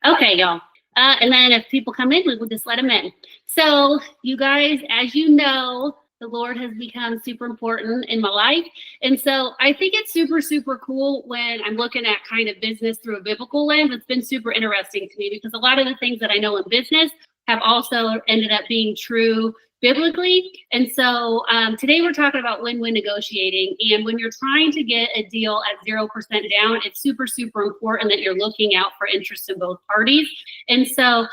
Okay, y'all. And then if people come in, we will just let them in. So you guys, as you know, the Lord has become super important in my life. And so I think it's super, super cool when I'm looking at kind of business through a biblical lens. It's been super interesting to me because a lot of the things that I know in business have also ended up being true biblically. And so today we're talking about win-win negotiating. And when you're trying to get a deal at 0% down, it's super, super important that you're looking out for interest in both parties. And so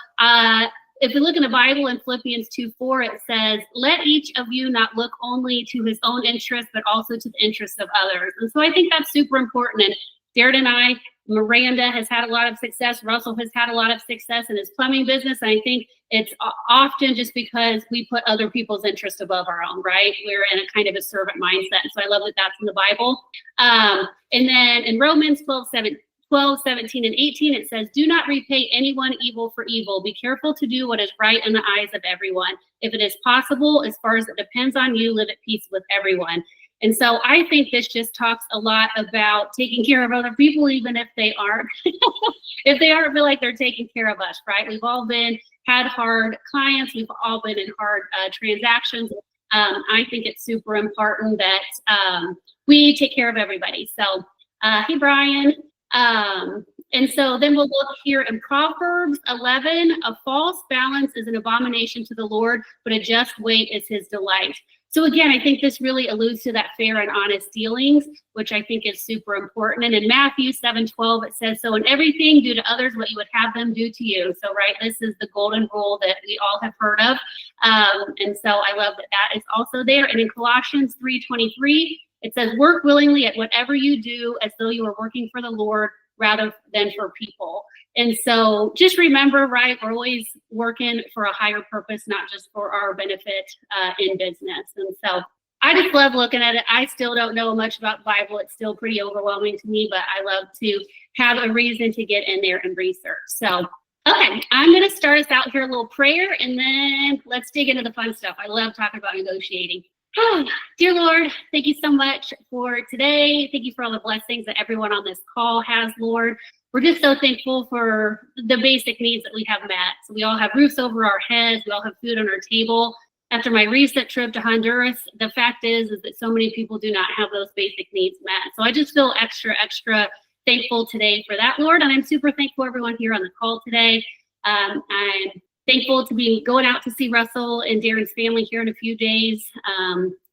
if we look in the Bible in Philippians 2:4, it says, let each of you not look only to his own interest, but also to the interests of others. And so I think that's super important. And Darren and I, Miranda has had a lot of success. Russell has had a lot of success in his plumbing business. And I think it's often just because we put other people's interests above our own, right? We're in a kind of a servant mindset. And so I love that that's in the Bible. And then in Romans 12, 17, and 18, it says, do not repay anyone evil for evil. Be careful to do what is right in the eyes of everyone. If it is possible, as far as it depends on you, live at peace with everyone. And so I think this just talks a lot about taking care of other people, even if they aren't, if they aren't feel like they're taking care of us, right? We've all had hard clients. We've all been in hard transactions. I think it's super important that we take care of everybody. So, hey, Brian. And so then we'll look here in Proverbs 11, a false balance is an abomination to the Lord, but a just weight is his delight. So again, I think this really alludes to that fair and honest dealings, which I think is super important. And in Matthew 7:12, it says, so in everything, do to others what you would have them do to you. So, right, this is the golden rule that we all have heard of. And so I love that that is also there. And in Colossians 3:23, it says, work willingly at whatever you do as though you were working for the Lord rather than for people. And so just remember, right, we're always working for a higher purpose, not just for our benefit in business. And so I just love looking at it. I still don't know much about the Bible. It's still pretty overwhelming to me, but I love to have a reason to get in there and research. So, okay, I'm going to start us out here, a little prayer, and then let's dig into the fun stuff. I love talking about negotiating. Oh, dear Lord, thank you so much for today. Thank you for all the blessings that everyone on this call has, Lord. We're just so thankful for the basic needs that we have met. So we all have roofs over our heads. We all have food on our table. After my recent trip to Honduras, the fact is that so many people do not have those basic needs met. So I just feel extra thankful today for that, Lord. And I'm super thankful for everyone here on the call today. I'm thankful to be going out to see Russell and Darren's family here in a few days.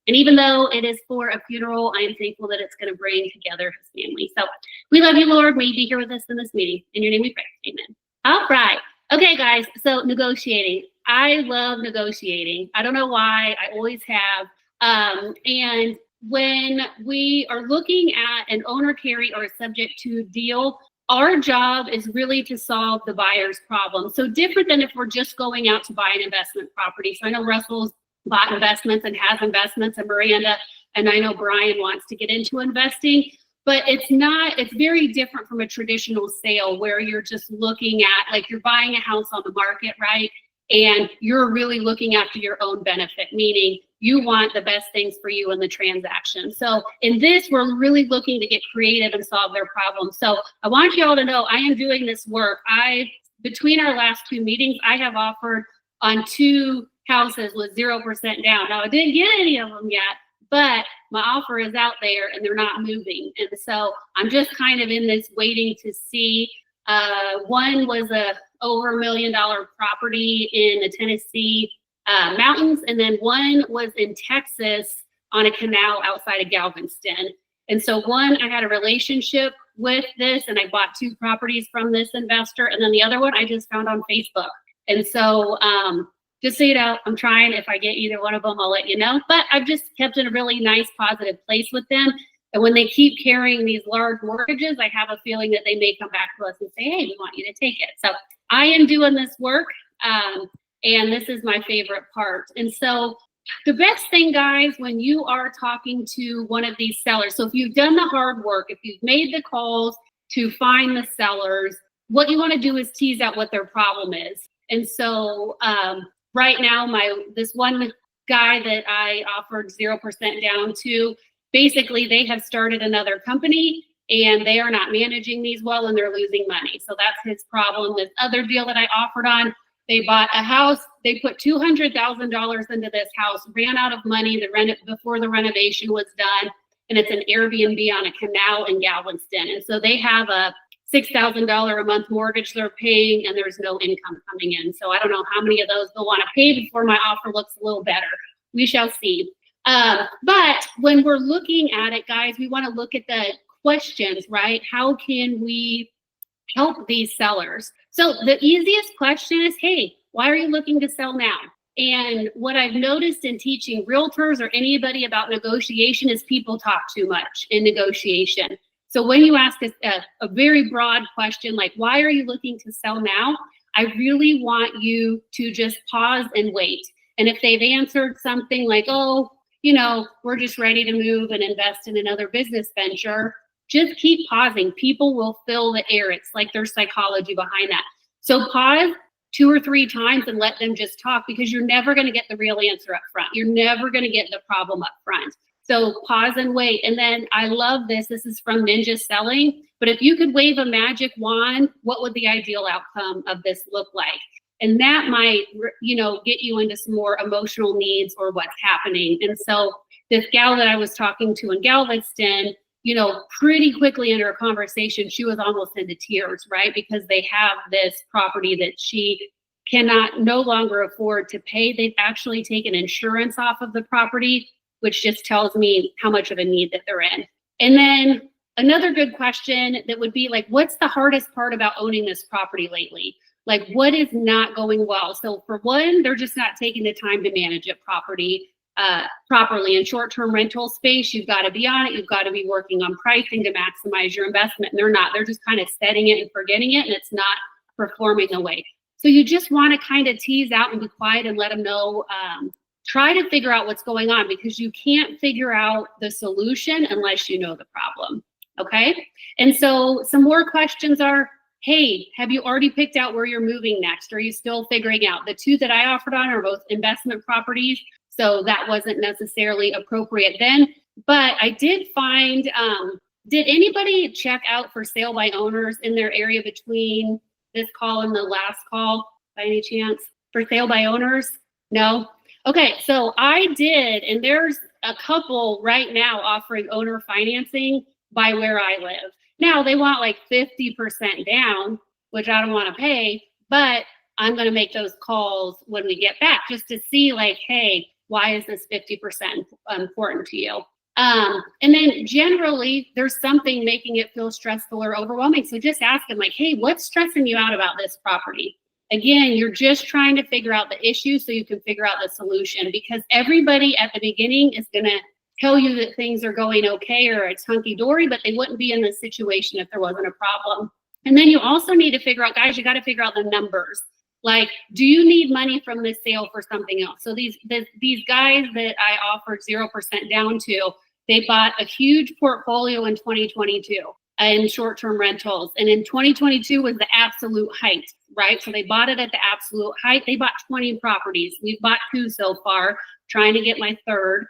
And even though it is for a funeral, I am thankful that it's going to bring together his family. So we love you, Lord. May you be here with us in this meeting. In your name we pray. Amen. All right. Okay, guys. So negotiating. I love negotiating. I don't know why. I always have. And when we are looking at an owner carry or a subject to deal, our job is really to solve the buyer's problem. So different than if we're just going out to buy an investment property. So I know Russell's bought investments and has investments, and Miranda, and I know Brian wants to get into investing, but it's very different from a traditional sale where you're just looking at, like, you're buying a house on the market, right? And you're really looking after your own benefit, meaning you want the best things for you in the transaction. So in this, we're really looking to get creative and solve their problems. So I want you all to know I am doing this work. Between our last two meetings, I have offered on 2 houses with 0% down. Now I didn't get any of them yet, but my offer is out there and they're not moving. And so I'm just kind of in this waiting to see. One was over $1 million property in the Tennessee mountains. And then one was in Texas on a canal outside of Galveston. And so one, I had a relationship with this and I bought 2 properties from this investor. And then the other one I just found on Facebook. And so just so you know, I'm trying. If I get either one of them, I'll let you know. But I've just kept in a really nice, positive place with them. And when they keep carrying these large mortgages, I have a feeling that they may come back to us and say, hey, we want you to take it. So I am doing this work. And this is my favorite part. And so the best thing, guys, when you are talking to one of these sellers, so if you've done the hard work, if you've made the calls to find the sellers, what you want to do is tease out what their problem is. And so right now, this one guy that I offered 0% down to, basically they have started another company and they are not managing these well and they're losing money. So that's his problem. This other deal that I offered on, they bought a house, they put $200,000 into this house, ran out of money before the renovation was done, and it's an Airbnb on a canal in Galveston. And so they have a $6,000 a month mortgage they're paying, and there's no income coming in. So I don't know how many of those they'll want to pay before my offer looks a little better. We shall see. But when we're looking at it, guys, we want to look at the questions, right? How can we help these sellers? So the easiest question is, hey, why are you looking to sell now? And what I've noticed in teaching realtors or anybody about negotiation is people talk too much in negotiation. So when you ask a very broad question, like, why are you looking to sell now? I really want you to just pause and wait. And if they've answered something like, oh, you know, we're just ready to move and invest in another business venture, just keep pausing. People will fill the air. It's like there's psychology behind that. So pause 2 or 3 times and let them just talk, because you're never going to get the real answer up front. You're never going to get the problem up front. So pause and wait. And then I love this. This is from Ninja Selling. But if you could wave a magic wand, what would the ideal outcome of this look like? And that might, you know, get you into some more emotional needs or what's happening. And so this gal that I was talking to in Galveston, you know, pretty quickly in our conversation, she was almost into tears, right? Because they have this property that she cannot no longer afford to pay. They've actually taken insurance off of the property, which just tells me how much of a need that they're in. And then another good question that would be like, what's the hardest part about owning this property lately? Like, what is not going well? So for one, they're just not taking the time to manage it properly. In short-term rental space, you've got to be on it. You've got to be working on pricing to maximize your investment. And they're not. They're just kind of setting it and forgetting it, and it's not performing away. So you just want to kind of tease out and be quiet and let them know. Try to figure out what's going on, because you can't figure out the solution unless you know the problem. Okay. And so some more questions are, hey, have you already picked out where you're moving next? Are you still figuring out? The 2 that I offered on are both investment properties, so that wasn't necessarily appropriate then. But I did find, did anybody check out for sale by owners in their area between this call and the last call by any chance? For sale by owners? No? Okay, so I did, and there's a couple right now offering owner financing by where I live. Now they want like 50% down, which I don't want to pay, but I'm going to make those calls when we get back just to see like, hey, why is this 50% important to you? And then generally there's something making it feel stressful or overwhelming. So just ask them like, hey, what's stressing you out about this property? Again, you're just trying to figure out the issue so you can figure out the solution, because everybody at the beginning is going to tell you that things are going okay or it's hunky-dory, but they wouldn't be in this situation if there wasn't a problem. And then you also need to figure out, guys, you got to figure out the numbers. Like, do you need money from this sale for something else? So these guys that I offered 0% down to, they bought a huge portfolio in 2022 in short-term rentals. And in 2022 was the absolute height, right? So they bought it at the absolute height. They bought 20 properties. We've bought 2 so far, trying to get my 3rd.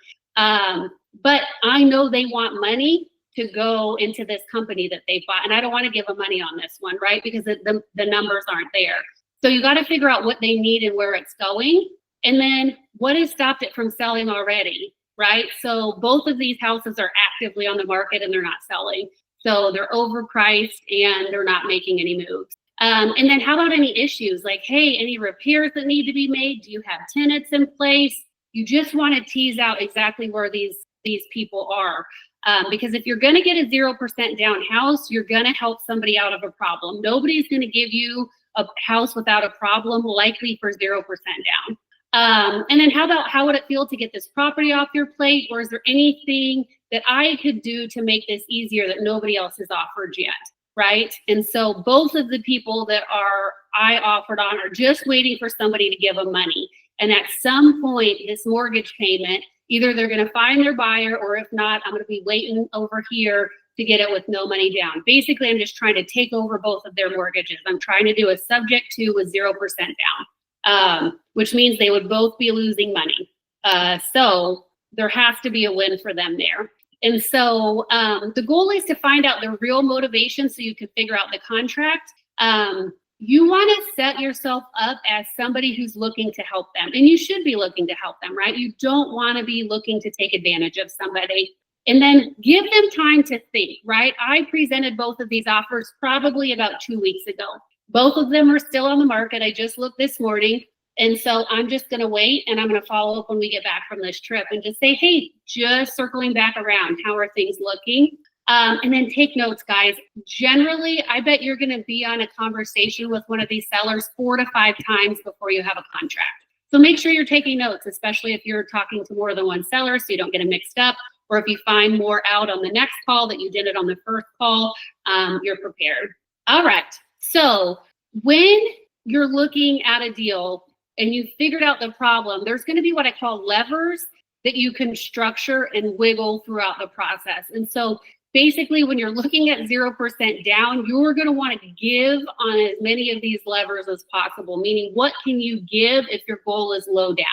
But I know they want money to go into this company that they bought. And I don't want to give them money on this one, right? Because the numbers aren't there. So you got to figure out what they need and where it's going. And then what has stopped it from selling already, right? So both of these houses are actively on the market and they're not selling. So they're overpriced and they're not making any moves. And then how about any issues? Like, hey, any repairs that need to be made? Do you have tenants in place? You just want to tease out exactly where these people are. Because if you're going to get a 0% down house, you're going to help somebody out of a problem. Nobody's going to give you a house without a problem, likely for 0% down. And then how would it feel to get this property off your plate? Or is there anything that I could do to make this easier that nobody else has offered yet? Right? And so both of the people that I offered on are just waiting for somebody to give them money. And at some point, this mortgage payment, either they're going to find their buyer, or if not, I'm going to be waiting over here to get it with no money down. Basically, I'm just trying to take over both of their mortgages. I'm trying to do a subject to with 0% down, which means they would both be losing money. So there has to be a win for them there. And so the goal is to find out the real motivation so you can figure out the contract. You want to set yourself up as somebody who's looking to help them. And you should be looking to help them, right? You don't want to be looking to take advantage of somebody. And then give them time to think, right? I presented both of these offers probably about 2 weeks ago. Both of them are still on the market. I just looked this morning. And so I'm just going to wait, and I'm going to follow up when we get back from this trip and just say, hey, just circling back around, how are things looking? And then take notes, guys. Generally, I bet you're going to be on a conversation with one of these sellers 4 to 5 times before you have a contract. So make sure you're taking notes, especially if you're talking to more than one seller so you don't get them mixed up. Or if you find more out on the next call that you didn't on the first call, you're prepared. All right. So when you're looking at a deal and you've figured out the problem, there's going to be what I call levers that you can structure and wiggle throughout the process. And so basically, when you're looking at 0% down, you're going to want to give on as many of these levers as possible, meaning what can you give if your goal is low down?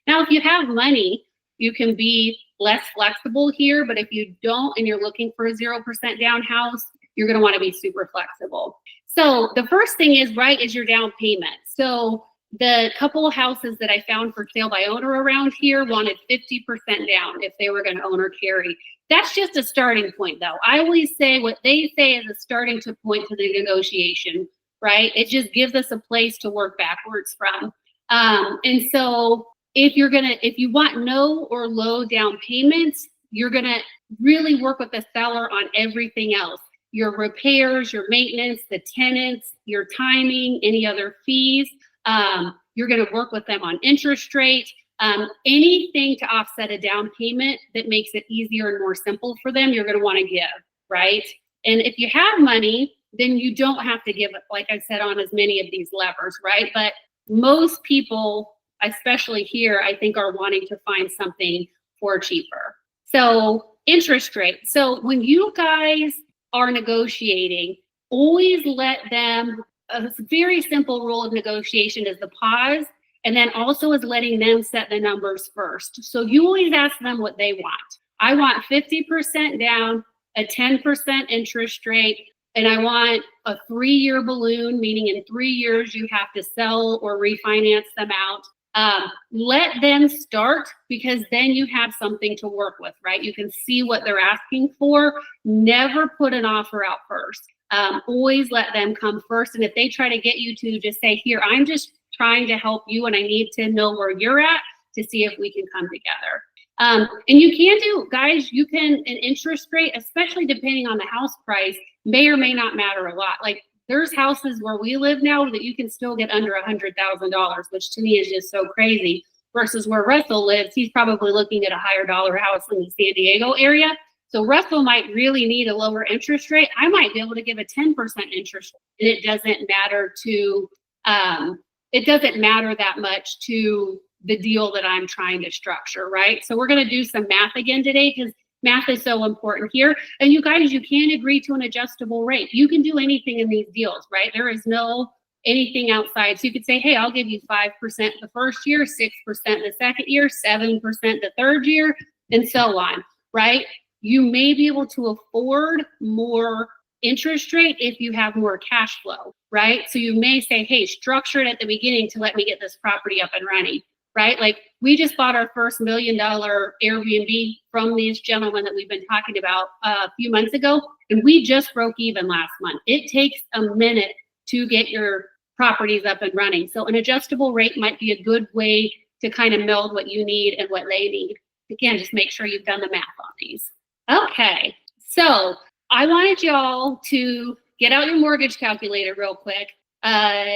Now, if you have money, you can be less flexible here, but if you don't and you're looking for a 0% down house, you're going to want to be super flexible. So the first thing is, right, is your down payment. So the couple of houses that I found for sale by owner around here wanted 50% down if they were going to own or carry. That's just a starting point, though. I always say what they say is a starting point to the negotiation, right? It just gives us a place to work backwards from. And so if you want no or low down payments, you're gonna really work with the seller on everything else. Your repairs, your maintenance, the tenants, your timing, any other fees. You're going to work with them on interest rate, anything to offset a down payment that makes it easier and more simple for them, you're going to want to give, right? And if you have money, then you don't have to give, like I said, on as many of these levers, right? But most people, especially here, I think are wanting to find something for cheaper. So interest rate. So when you guys are negotiating, always let them, a very simple rule of negotiation is the pause, and then also is letting them set the numbers first. So you always ask them what they want. I want 50% down, a 10% interest rate, and I want a 3-year balloon, meaning in 3 years you have to sell or refinance them out. Let them start, because then you have something to work with, right? You can see what they're asking for. Never put an offer out first. Always let them come first. And if they try to get you to just say, here, I'm just trying to help you and I need to know where you're at to see if we can come together. And you can do, guys, you can, an interest rate, especially depending on the house price, may or may not matter a lot. Like, there's houses where we live now that you can still get under $100,000, which to me is just so crazy, versus where Russell lives. He's probably looking at a higher dollar house in the San Diego area. So Russell might really need a lower interest rate. I might be able to give a 10% interest rate, and it doesn't matter to, it doesn't matter that much to the deal that I'm trying to structure, right? So we're going to do some math again today, because math is so important here. And you guys, you can agree to an adjustable rate. You can do anything in these deals, right? There is no anything outside. So you could say, hey, I'll give you 5% the first year, 6% the second year, 7% the third year, and so on, right? You may be able to afford more interest rate if you have more cash flow, right? So you may say, hey, structure it at the beginning to let me get this property up and running, right? Like, we just bought our first $1 million Airbnb from these gentlemen that we've been talking about a few months ago, and we just broke even last month. It takes a minute to get your properties up and running. So an adjustable rate might be a good way to kind of meld what you need and what they need. Again, just make sure you've done the math on these. Okay, so I wanted y'all to get out your mortgage calculator real quick.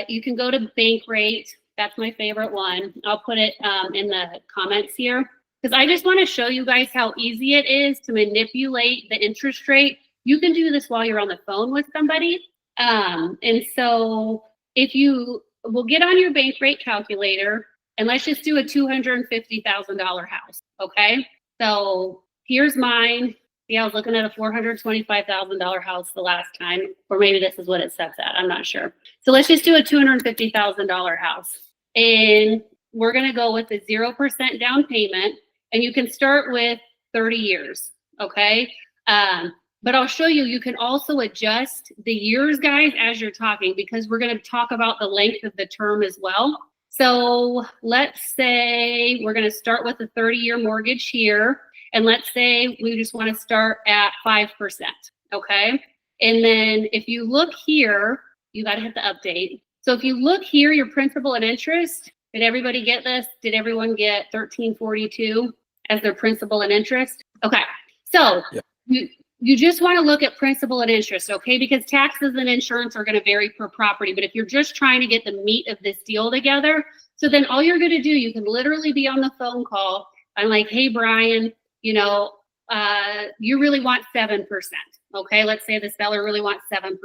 You can go to Bankrate. That's my favorite one. I'll put it in the comments here, because I just want to show you guys how easy it is to manipulate the interest rate. You can do this while you're on the phone with somebody. And so if you will get on your Bankrate calculator, and let's just do a $250,000 house, okay? So here's mine. Yeah, I was looking at a $425,000 house the last time, or maybe this is what it sets at. I'm not sure. So let's just do a $250,000 house. And we're going to go with a 0% down payment. And you can start with 30 years. Okay. But I'll show you, you can also adjust the years, guys, as you're talking, because we're going to talk about the length of the term as well. So let's say we're going to start with a 30-year mortgage here. And let's say we just want to start at 5%. Okay. And then if you look here, you got to hit the update. So if you look here, your principal and interest, did everybody get this? Did everyone get 1342 as their principal and interest? Okay. So you just want to look at principal and interest, okay? Because taxes and insurance are going to vary per property. But if you're just trying to get the meat of this deal together, so then all you're going to do, you can literally be on the phone call. I'm like, hey, Brian, you know, you really want 7%. Okay, let's say the seller really wants 7%.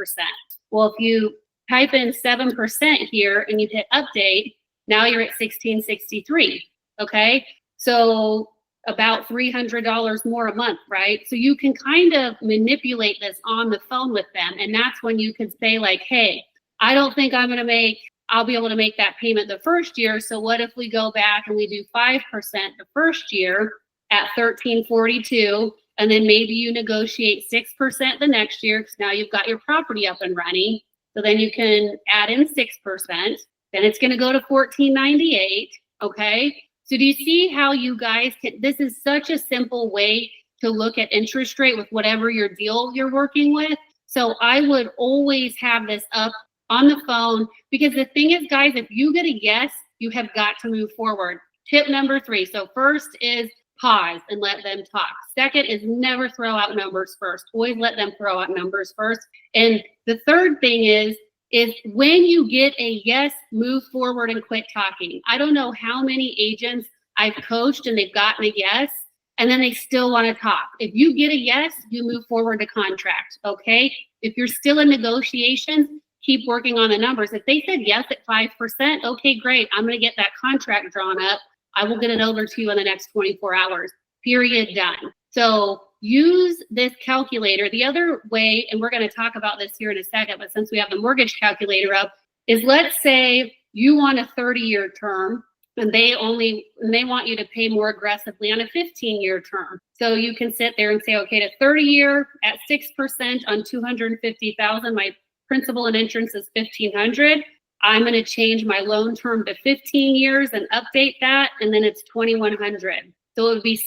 Well, if you type in 7% here and you hit update, now you're at 1663. Okay, so about $300 more a month, right? So you can kind of manipulate this on the phone with them. And that's when you can say like, hey, I don't think I'll be able to make that payment the first year. So what if we go back and we do 5% the first year at 1342, and then maybe you negotiate 6% the next year because now you've got your property up and running. So then you can add in 6%. Then it's going to go to 1498. Okay. So do you see how you guys can, this is such a simple way to look at interest rate with whatever your deal you're working with. So I would always have this up on the phone, because the thing is, guys, if you get a yes, you have got to move forward. Tip number 3. So first is pause and let them talk. Second is never throw out numbers first. Always let them throw out numbers first. And the third thing is when you get a yes, move forward and quit talking. I don't know how many agents I've coached and they've gotten a yes, and then they still want to talk. If you get a yes, you move forward to contract, okay? If you're still in negotiations, keep working on the numbers. If they said yes at 5%, okay, great. I'm going to get that contract drawn up. I will get it over to you in the next 24 hours, period, done. So use this calculator. The other way, and we're going to talk about this here in a second, but since we have the mortgage calculator up, is let's say you want a 30-year term and they want you to pay more aggressively on a 15-year term. So you can sit there and say, okay, to 30-year at 6% on 250,000, my principal and interest is 1,500. I'm going to change my loan term to 15 years and update that, and then it's 2,100. So it would be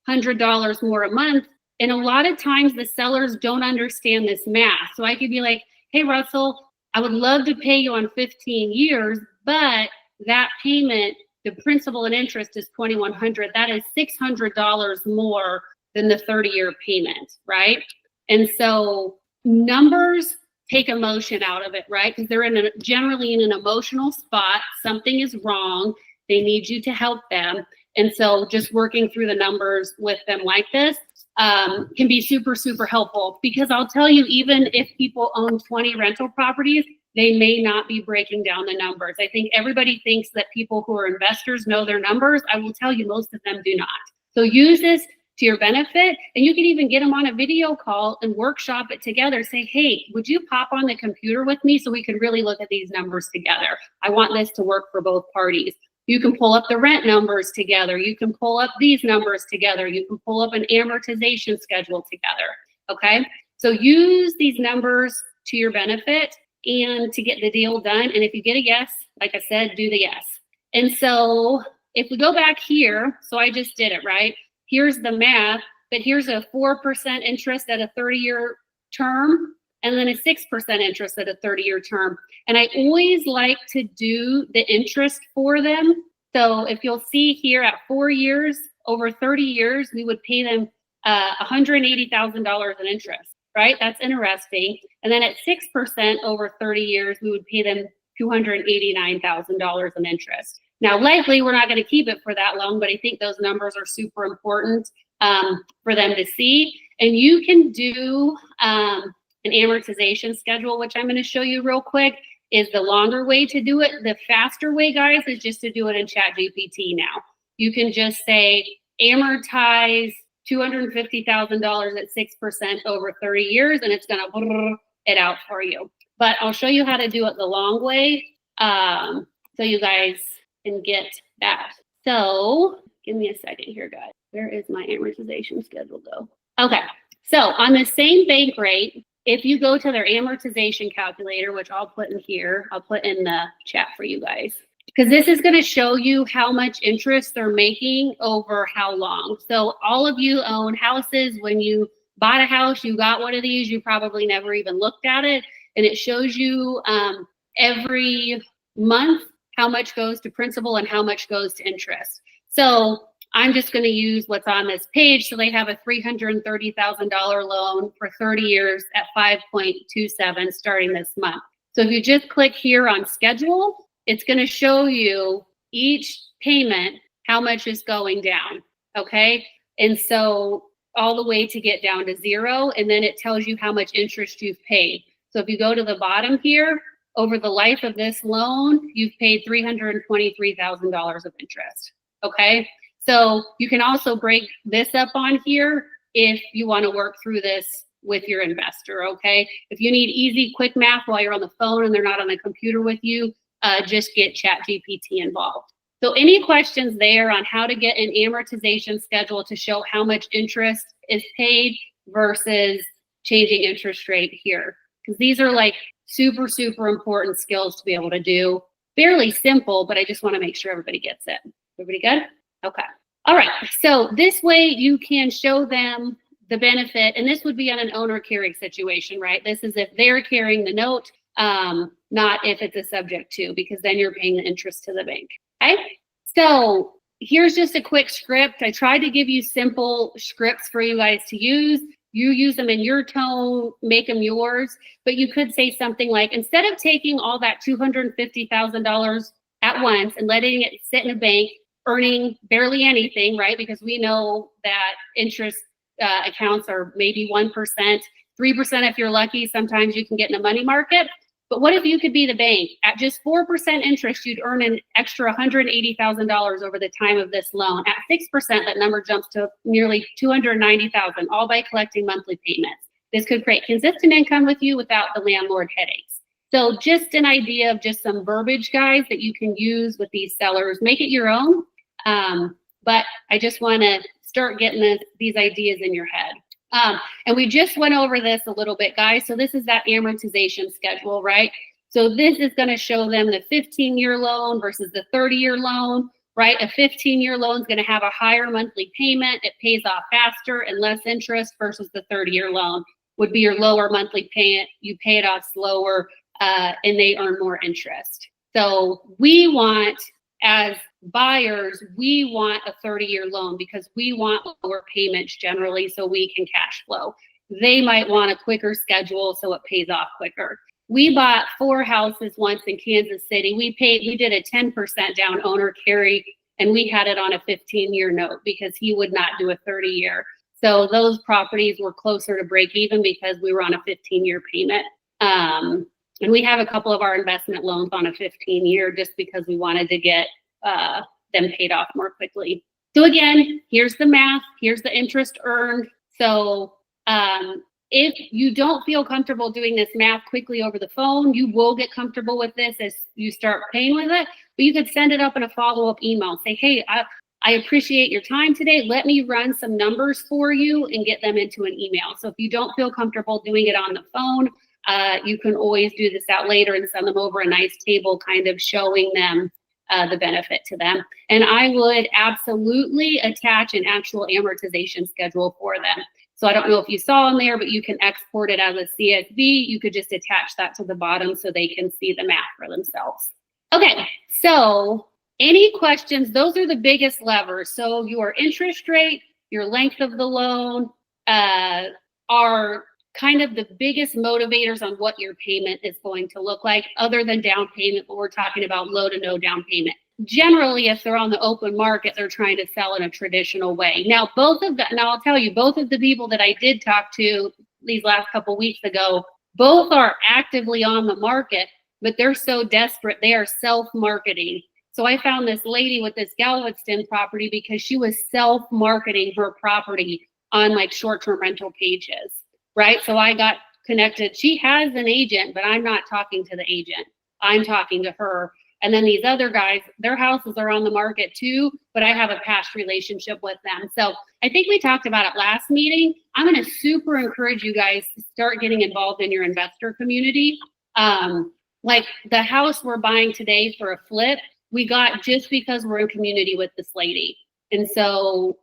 $600 more a month. And a lot of times the sellers don't understand this math. So I could be like, hey, Russell, I would love to pay you on 15 years, but that payment, the principal and interest is 2,100. That is $600 more than the 30-year payment, right? And so numbers take emotion out of it, right? Because they're generally in an emotional spot. Something is wrong. They need you to help them. And so just working through the numbers with them like this can be super, super helpful. Because I'll tell you, even if people own 20 rental properties, they may not be breaking down the numbers. I think everybody thinks that people who are investors know their numbers. I will tell you, most of them do not. So use this to your benefit, and you can even get them on a video call and workshop it together. Say, hey, would you pop on the computer with me so we can really look at these numbers together? I want this to work for both parties. You can pull up the rent numbers together. You can pull up these numbers together. You can pull up an amortization schedule together, okay? So use these numbers to your benefit and to get the deal done. And if you get a yes, like I said, do the yes. And so if we go back here, so I just did it, right? Here's the math, but here's a 4% interest at a 30-year term, and then a 6% interest at a 30-year term. And I always like to do the interest for them. So if you'll see here at 4 years, over 30 years, we would pay them $180,000 in interest, right? That's interesting. And then at 6% over 30 years, we would pay them $289,000 in interest. Now, likely we're not going to keep it for that long, but I think those numbers are super important for them to see. And you can do an amortization schedule, which I'm going to show you real quick, is the longer way to do it. The faster way, guys, is just to do it in ChatGPT now. You can just say amortize $250,000 at 6% over 30 years, and it's going to it out for you. But I'll show you how to do it the long way so you guys can get that. So give me a second here, guys. Where is my amortization schedule go? Okay, so on the same bank rate, if you go to their amortization calculator, which I'll put in here, I'll put in the chat for you guys, because this is going to show you how much interest they're making over how long. So all of you own houses. When you bought a house, you got one of these, you probably never even looked at it. And it shows you every month how much goes to principal and how much goes to interest. So I'm just going to use what's on this page. So they have a $330,000 loan for 30 years at 5.27 starting this month. So if you just click here on schedule, it's going to show you each payment, how much is going down. Okay. And so all the way to get down to zero. And then it tells you how much interest you've paid. So if you go to the bottom here, over the life of this loan, you've paid $323,000 of interest. Okay. So you can also break this up on here if you want to work through this with your investor, okay? If you need easy, quick math while you're on the phone and they're not on the computer with you, just get ChatGPT involved. So any questions there on how to get an amortization schedule to show how much interest is paid versus changing interest rate here? Because these are like super, super important skills to be able to do. Fairly simple, but I just want to make sure everybody gets it. Everybody good? Okay. All right. So this way you can show them the benefit, and this would be on an owner carry situation, right? This is if they're carrying the note, not if it's a subject to, because then you're paying the interest to the bank. Okay. So here's just a quick script. I tried to give you simple scripts for you guys to use. You use them in your tone, make them yours, but you could say something like, instead of taking all that $250,000 at once and letting it sit in a bank, earning barely anything, right? Because we know that interest accounts are maybe 1%, 3% if you're lucky. Sometimes you can get in a money market. But what if you could be the bank? At just 4% interest, you'd earn an extra $180,000 over the time of this loan. At 6%, that number jumps to nearly $290,000, all by collecting monthly payments. This could create consistent income with you without the landlord headaches. So just an idea of just some verbiage, guys, that you can use with these sellers. Make it your own. But I just want to start getting these ideas in your head. And we just went over this a little bit, guys. So this is that amortization schedule, right? So this is going to show them the 15-year loan versus the 30-year loan, right? A 15-year loan is going to have a higher monthly payment. It pays off faster and less interest versus the 30-year loan would be your lower monthly payment. You pay it off slower and they earn more interest. So we want, as buyers, we want a 30-year loan because we want lower payments generally so we can cash flow. They might want a quicker schedule so it pays off quicker. We bought 4 houses once in Kansas City. We did a 10% down owner carry, and we had it on a 15-year note because he would not do a 30-year. So those properties were closer to break even because we were on a 15-year payment. And we have a couple of our investment loans on a 15-year just because we wanted to get them paid off more quickly. So again, here's the math, here's the interest earned. So if you don't feel comfortable doing this math quickly over the phone, you will get comfortable with this as you start paying with it, but you could send it up in a follow-up email. Say, hey, I appreciate your time today. Let me run some numbers for you and get them into an email. So if you don't feel comfortable doing it on the phone, you can always do this out later and send them over a nice table kind of showing them the benefit to them. And I would absolutely attach an actual amortization schedule for them. So I don't know if you saw in there, but you can export it as a CSV. You could just attach that to the bottom so they can see the math for themselves. Okay, so any questions? Those are the biggest levers. So your interest rate, your length of the loan are kind of the biggest motivators on what your payment is going to look like, other than down payment, but we're talking about low to no down payment. Generally, if they're on the open market, they're trying to sell in a traditional way. Now, I'll tell you, both of the people that I did talk to these last couple weeks ago, both are actively on the market, but they're so desperate, they are self-marketing. So I found this lady with this Galveston property because she was self-marketing her property on like short-term rental pages. Right? So I got connected. She has an agent, but I'm not talking to the agent. I'm talking to her. And then these other guys, their houses are on the market too, but I have a past relationship with them. So I think we talked about it last meeting. I'm going to super encourage you guys to start getting involved in your investor community. Like the house we're buying today for a flip, we got just because we're in community with this lady. And so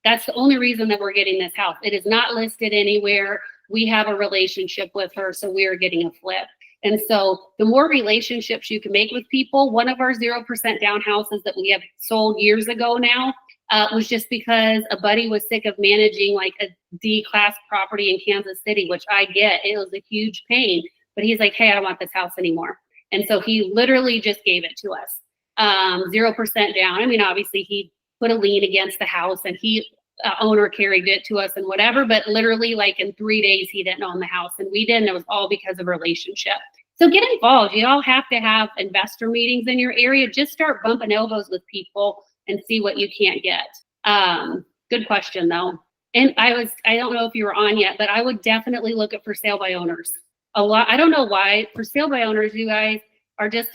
that's the only reason that we're getting this house. It is not listed anywhere. We have a relationship with her, so we are getting a flip. And so the more relationships you can make with people, one of our 0% down houses that we have sold years ago now was just because a buddy was sick of managing like a D-class property in Kansas City, which I get. It was a huge pain. But he's like, hey, I don't want this house anymore. And so he literally just gave it to us. 0% down. I mean, obviously he put a lien against the house and he owner carried it to us and whatever, but literally like in 3 days he didn't own the house and we didn't. It was all because of relationship. So get involved. You all have to have investor meetings in your area. Just start bumping elbows with people and see what you can't get. Good question though. And I don't know if you were on yet, but I would definitely look at for sale by owners. A lot. I don't know why for sale by owners, you guys are just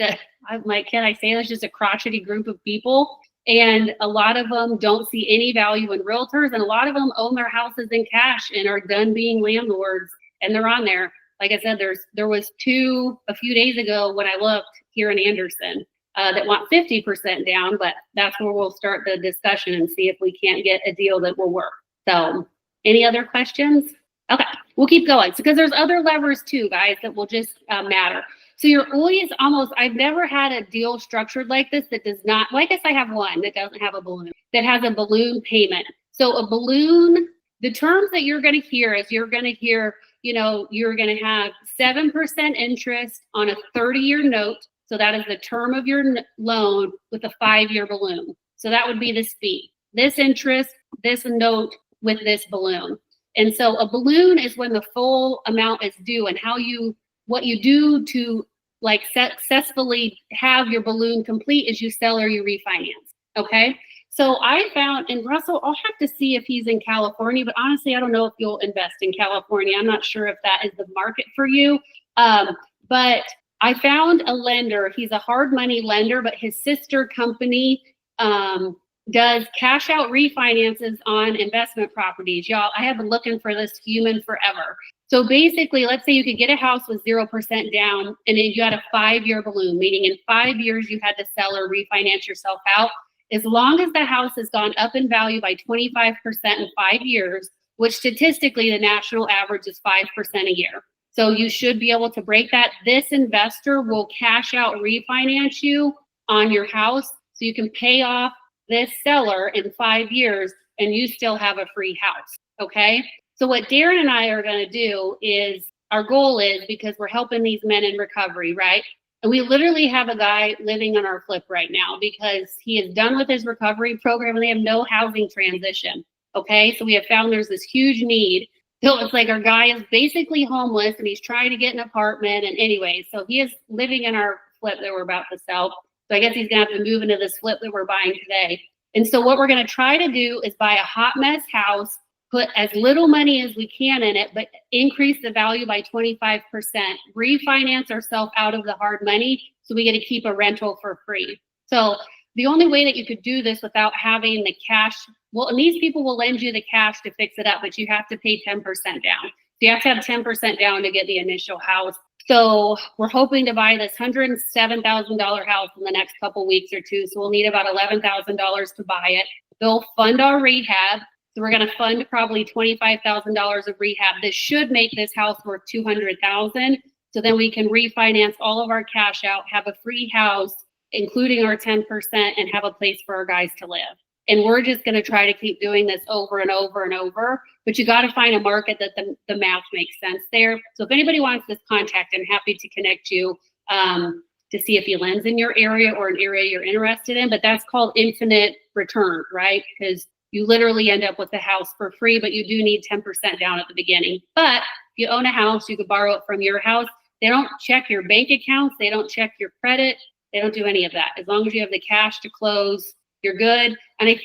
I'm like, can I say it's just a crotchety group of people? And a lot of them don't see any value in realtors. And a lot of them own their houses in cash and are done being landlords. And they're on there. Like I said, there was two a few days ago when I looked here in Anderson that want 50% down, but that's where we'll start the discussion and see if we can't get a deal that will work. So any other questions? Okay, we'll keep going. So, because there's other levers too, guys, that will just matter. So you're always I've never had a deal structured like this that does not, well, I guess I have one that doesn't have a balloon, that has a balloon payment. So a balloon, the terms that you're going to hear is you're going to hear, you're going to have 7% interest on a 30-year note. So that is the term of your loan with a 5-year balloon. So that would be this fee, this interest, this note with this balloon. And so a balloon is when the full amount is due, and what you do to like successfully have your balloon complete is you sell or you refinance. Okay. So I found, and Russell, I'll have to see if he's in California, but honestly, I don't know if you'll invest in California. I'm not sure if that is the market for you. But I found a lender. He's a hard money lender, but his sister company does cash out refinances on investment properties. Y'all, I have been looking for this human forever. So basically, let's say you could get a house with 0% down and then you had a 5-year balloon, meaning in 5 years you had to sell or refinance yourself out. As long as the house has gone up in value by 25% in 5 years, which statistically the national average is 5% a year. So you should be able to break that. This investor will cash out refinance you on your house so you can pay off this seller in 5 years and you still have a free house. Okay. So what Darren and I are going to do is, our goal is, because we're helping these men in recovery, right? And we literally have a guy living on our flip right now because he is done with his recovery program and they have no housing transition. Okay. So we have found there's this huge need. So it's like our guy is basically homeless and he's trying to get an apartment. And anyway, so he is living in our flip that we're about to sell. So I guess he's going to have to move into this flip that we're buying today. And so what we're going to try to do is buy a hot mess house, put as little money as we can in it, but increase the value by 25%, refinance ourselves out of the hard money so we get to keep a rental for free. So the only way that you could do this without having the cash, well, and these people will lend you the cash to fix it up, but you have to pay 10% down. So you have to have 10% down to get the initial house. So we're hoping to buy this $107,000 house in the next couple weeks or two. So we'll need about $11,000 to buy it. They'll fund our rehab. So we're going to fund probably $25,000 of rehab. This should make this house worth $200,000. So then we can refinance all of our cash out, have a free house, including our 10%, and have a place for our guys to live. And we're just going to try to keep doing this over and over and over. But you got to find a market that the math makes sense there. So if anybody wants this contact, I'm happy to connect you to see if he lends in your area or an area you're interested in. But that's called infinite return, right? Because you literally end up with the house for free, but you do need 10% down at the beginning. But if you own a house, you could borrow it from your house. They don't check your bank accounts. They don't check your credit. They don't do any of that. As long as you have the cash to close, you're good. And I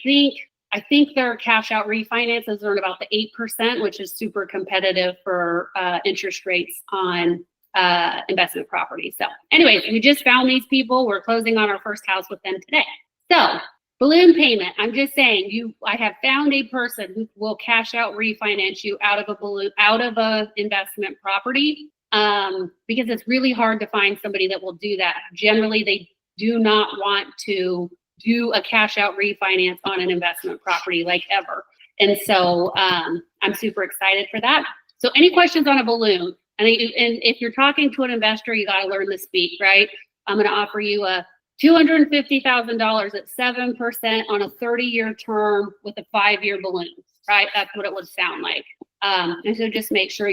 think their cash out refinances are at about the 8%, which is super competitive for interest rates on investment property. So anyways, we just found these people. We're closing on our first house with them today. So balloon payment, I'm just saying, I have found a person who will cash out, refinance you out of a investment property, because it's really hard to find somebody that will do that. Generally, they do not want to do a cash out refinance on an investment property, like, ever. And so I'm super excited for that. So any questions on a balloon? And if you're talking to an investor, you got to learn to speak, right? I'm going to offer you a $250,000 at 7% on a 30-year term with a 5-year balloon, right? That's what it would sound like. And so just make sure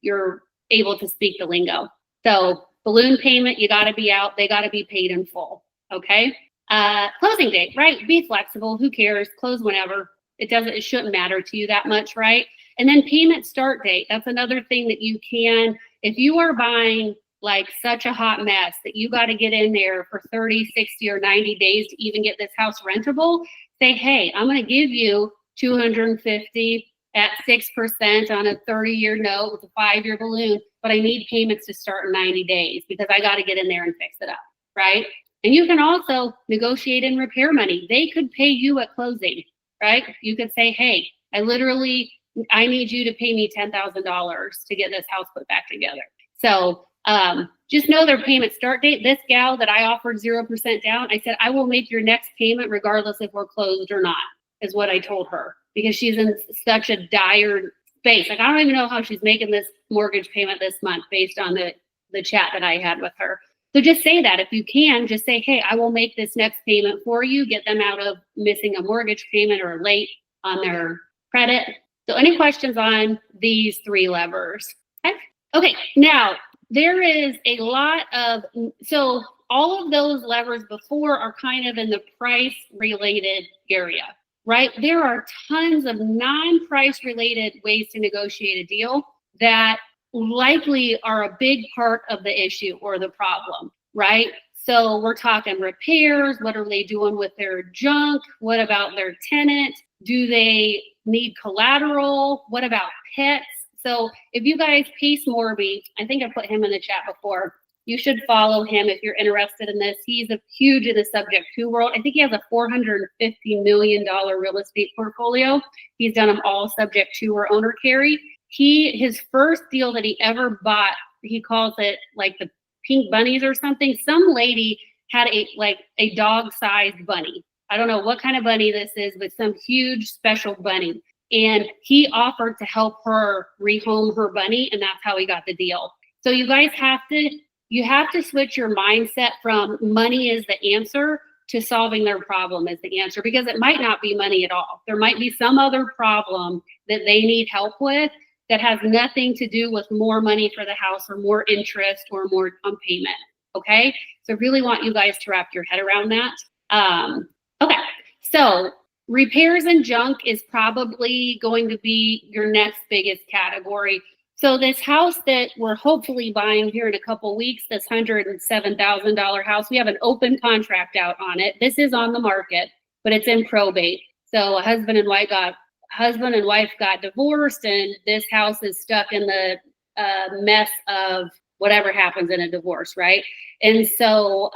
you're able to speak the lingo. So balloon payment, you got to be out. They got to be paid in full. Okay. Closing date, right? Be flexible. Who cares? Close whenever. It shouldn't matter to you that much, right? And then payment start date. That's another thing that you can, if you are buying like such a hot mess that you got to get in there for 30, 60, or 90 days to even get this house rentable, say, hey, I'm going to give you $250 at 6% on a 30-year note with a 5-year balloon, but I need payments to start in 90 days because I got to get in there and fix it up, right? And you can also negotiate in repair money. They could pay you at closing, right? You could say, hey, I need you to pay me $10,000 to get this house put back together. So just know their payment start date. This gal that I offered 0% down, I said, I will make your next payment regardless if we're closed or not, is what I told her, because she's in such a dire space. Like, I don't even know how she's making this mortgage payment this month based on the chat that I had with her. So just say that. If you can, just say, hey, I will make this next payment for you, get them out of missing a mortgage payment or late on their credit. So any questions on these 3 levers? Okay, now there is a lot of, so all of those levers before are kind of in the price related area, right? There are tons of non-price related ways to negotiate a deal that likely are a big part of the issue or the problem, right? So we're talking repairs. What are they doing with their junk? What about their tenant? Do they need collateral? What about pets? So if you guys, Pace Morby, I think I put him in the chat before. You should follow him if you're interested in this. He's huge in the subject to world. I think he has a $450 million real estate portfolio. He's done them all subject to or owner carry. His first deal that he ever bought, he calls it like the pink bunnies or something. Some lady had a dog-sized bunny. I don't know what kind of bunny this is, but some huge special bunny. And he offered to help her rehome her bunny, and that's how he got the deal. So you guys have to switch your mindset from money is the answer to solving their problem is the answer, because it might not be money at all. There might be some other problem that they need help with that has nothing to do with more money for the house or more interest or more payment. Okay, so really want you guys to wrap your head around that. Okay, so repairs and junk is probably going to be your next biggest category. So this house that we're hopefully buying here in a couple weeks, this $107,000 house, we have an open contract out on it. This is on the market, but it's in probate. So a husband and wife got divorced, and this house is stuck in the mess of whatever happens in a divorce, right? And so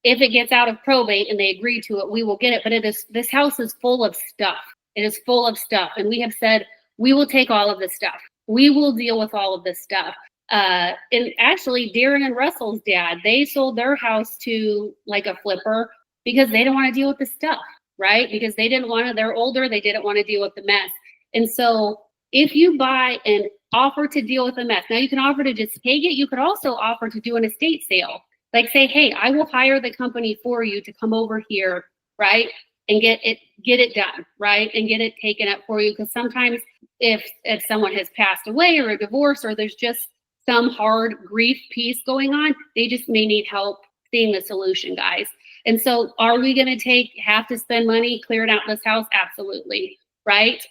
if it gets out of probate and they agree to it, we will get it. But this house is full of stuff. It is full of stuff. And we have said, we will take all of this stuff. We will deal with all of this stuff. And actually, Darren and Russell's dad, they sold their house to like a flipper because they didn't want to deal with the stuff, right? Because they're older, they didn't want to deal with the mess. And so if you buy and offer to deal with the mess, now you can offer to just take it. You could also offer to do an estate sale. Like say, hey, I will hire the company for you to come over here, right? And get it done, right? And get it taken up for you. Because sometimes if someone has passed away or a divorce or there's just some hard grief piece going on, they just may need help seeing the solution, guys. And so are we going to have to spend money clearing out this house? Absolutely, right?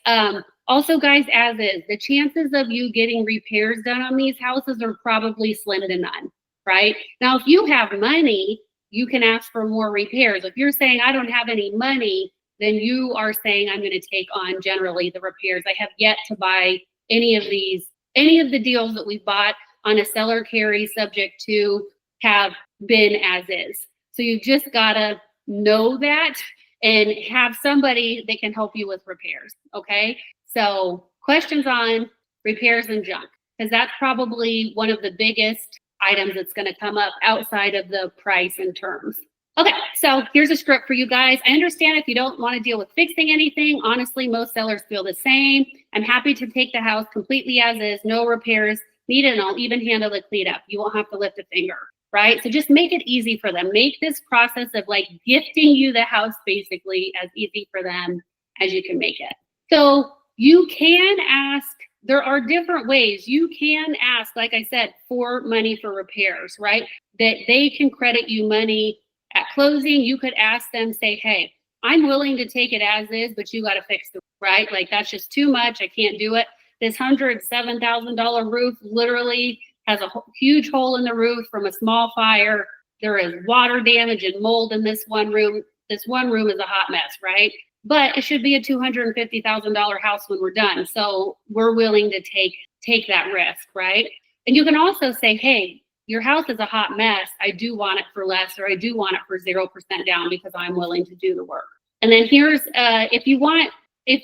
Also, guys, as is, the chances of you getting repairs done on these houses are probably slim to none, right? Now, if you have money, you can ask for more repairs. If you're saying, I don't have any money, then you are saying, I'm going to take on generally the repairs. I have yet to buy any of the deals that we've bought on a seller carry subject to have been as is. So you just gotta know that and have somebody that can help you with repairs. Okay. So questions on repairs and junk, because that's probably one of the biggest items that's going to come up outside of the price and terms. Okay, so here's a script for you guys. I understand if you don't want to deal with fixing anything. Honestly, most sellers feel the same. I'm happy to take the house completely as is, no repairs needed, and I'll even handle the cleanup. You won't have to lift a finger, right? So just make it easy for them. Make this process of like gifting you the house basically as easy for them as you can make it. So you can ask, there are different ways. You can ask, like I said, for money for repairs, right? That they can credit you money at closing. You could ask them, say, hey, I'm willing to take it as is, but you got to fix it, right? Like that's just too much. I can't do it. This $107,000 roof literally has a huge hole in the roof from a small fire. There is water damage and mold in this one room. This one room is a hot mess, right? But it should be a $250,000 house when we're done. So we're willing to take that risk, right? And you can also say, hey, your house is a hot mess. I do want it for less, or I do want it for 0% down because I'm willing to do the work. And then here's, if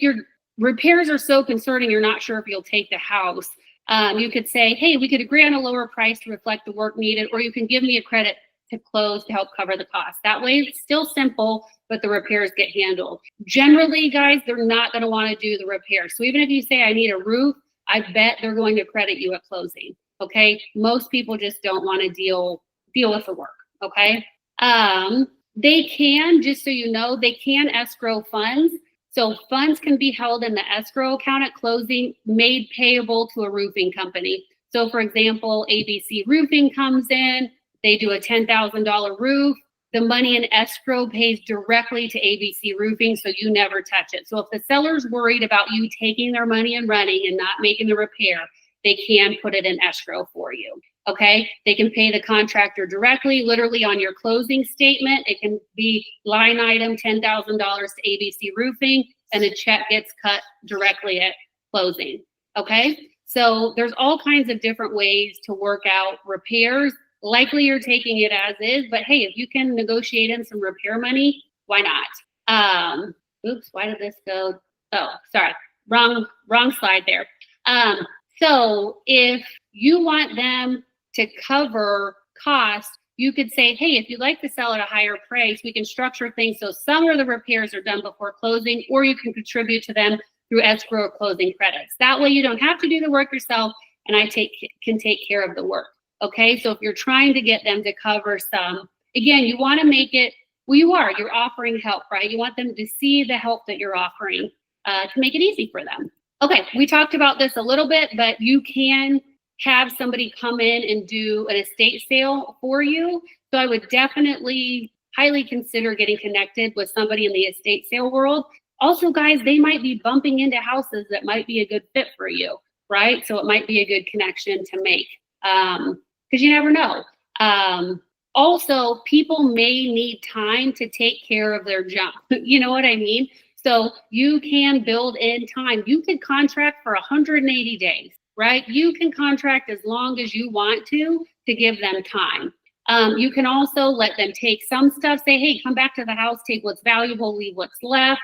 your repairs are so concerning, you're not sure if you'll take the house, you could say, hey, we could agree on a lower price to reflect the work needed, or you can give me a credit to close to help cover the cost. That way it's still simple, but the repairs get handled. Generally, guys, they're not going to want to do the repairs. So even if you say I need a roof, I bet they're going to credit you at closing. Okay. Most people just don't want to deal with the work. Okay. They can, just so you know, they can escrow funds. So funds can be held in the escrow account at closing, made payable to a roofing company. So for example, ABC Roofing comes in, they do a $10,000 roof. The money in escrow pays directly to ABC Roofing, so you never touch it. So if the seller's worried about you taking their money and running and not making the repair, they can put it in escrow for you. Okay, they can pay the contractor directly, literally on your closing statement. It can be line item $10,000 to ABC Roofing, and the check gets cut directly at closing. Okay, so there's all kinds of different ways to work out repairs. Likely you're taking it as is, but hey, if you can negotiate in some repair money, why not? Oops, why did this go? Oh, sorry, wrong slide there. So if you want them to cover costs, you could say, hey, if you'd like to sell at a higher price, we can structure things so some of the repairs are done before closing, or you can contribute to them through escrow or closing credits. That way you don't have to do the work yourself, and I can take care of the work. Okay, so if you're trying to get them to cover some, again, you want to make it, well, you're offering help, right? You want them to see the help that you're offering to make it easy for them. Okay, we talked about this a little bit, but you can have somebody come in and do an estate sale for you. So I would definitely highly consider getting connected with somebody in the estate sale world. Also, guys, they might be bumping into houses that might be a good fit for you, right? So it might be a good connection to make. Because you never know. Also, people may need time to take care of their junk. You know what I mean? So you can build in time. You could contract for 180 days, right? You can contract as long as you want to give them time. You can also let them take some stuff, say, hey, come back to the house, take what's valuable, leave what's left.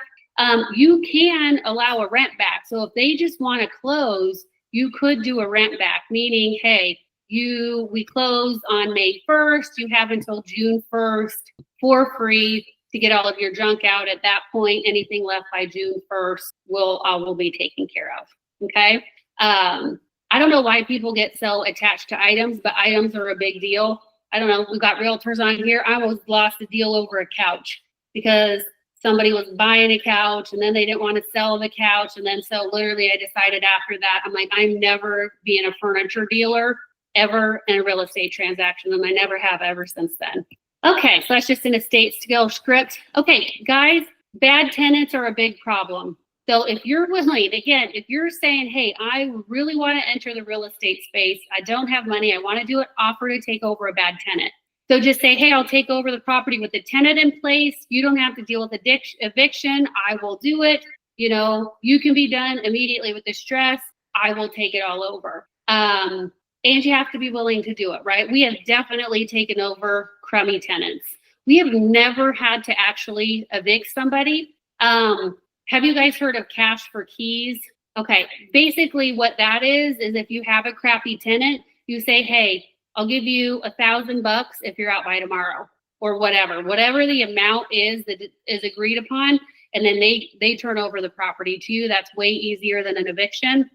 You can allow a rent back. So if they just want to close, you could do a rent back, meaning, hey, we close on May 1st. You have until June 1st for free to get all of your junk out. At that point, anything left by June 1st will be taken care of. Okay. I don't know why people get so attached to items, but items are a big deal. I don't know. We've got realtors on here. I almost lost a deal over a couch because somebody was buying a couch and then they didn't want to sell the couch. And then so literally I decided after that, I'm like, I'm never being a furniture dealer ever in a real estate transaction, and I never have ever since then. Okay, so that's just an estate skill script. Okay, guys, bad tenants are a big problem. So if you're willing, again, if you're saying, hey, I really want to enter the real estate space, I don't have money, I want to do it, offer to take over a bad tenant. So just say, hey, I'll take over the property with the tenant in place. You don't have to deal with eviction. I will do it. You know, you can be done immediately with the stress. I will take it all over. and you have to be willing to do it, right? We have definitely taken over crummy tenants. We have never had to actually evict somebody. Have you guys heard of cash for keys? Okay, basically what that is if you have a crappy tenant, you say, hey, I'll give you $1,000 if you're out by tomorrow, or whatever the amount is that is agreed upon, and then they turn over the property to you. That's way easier than an eviction.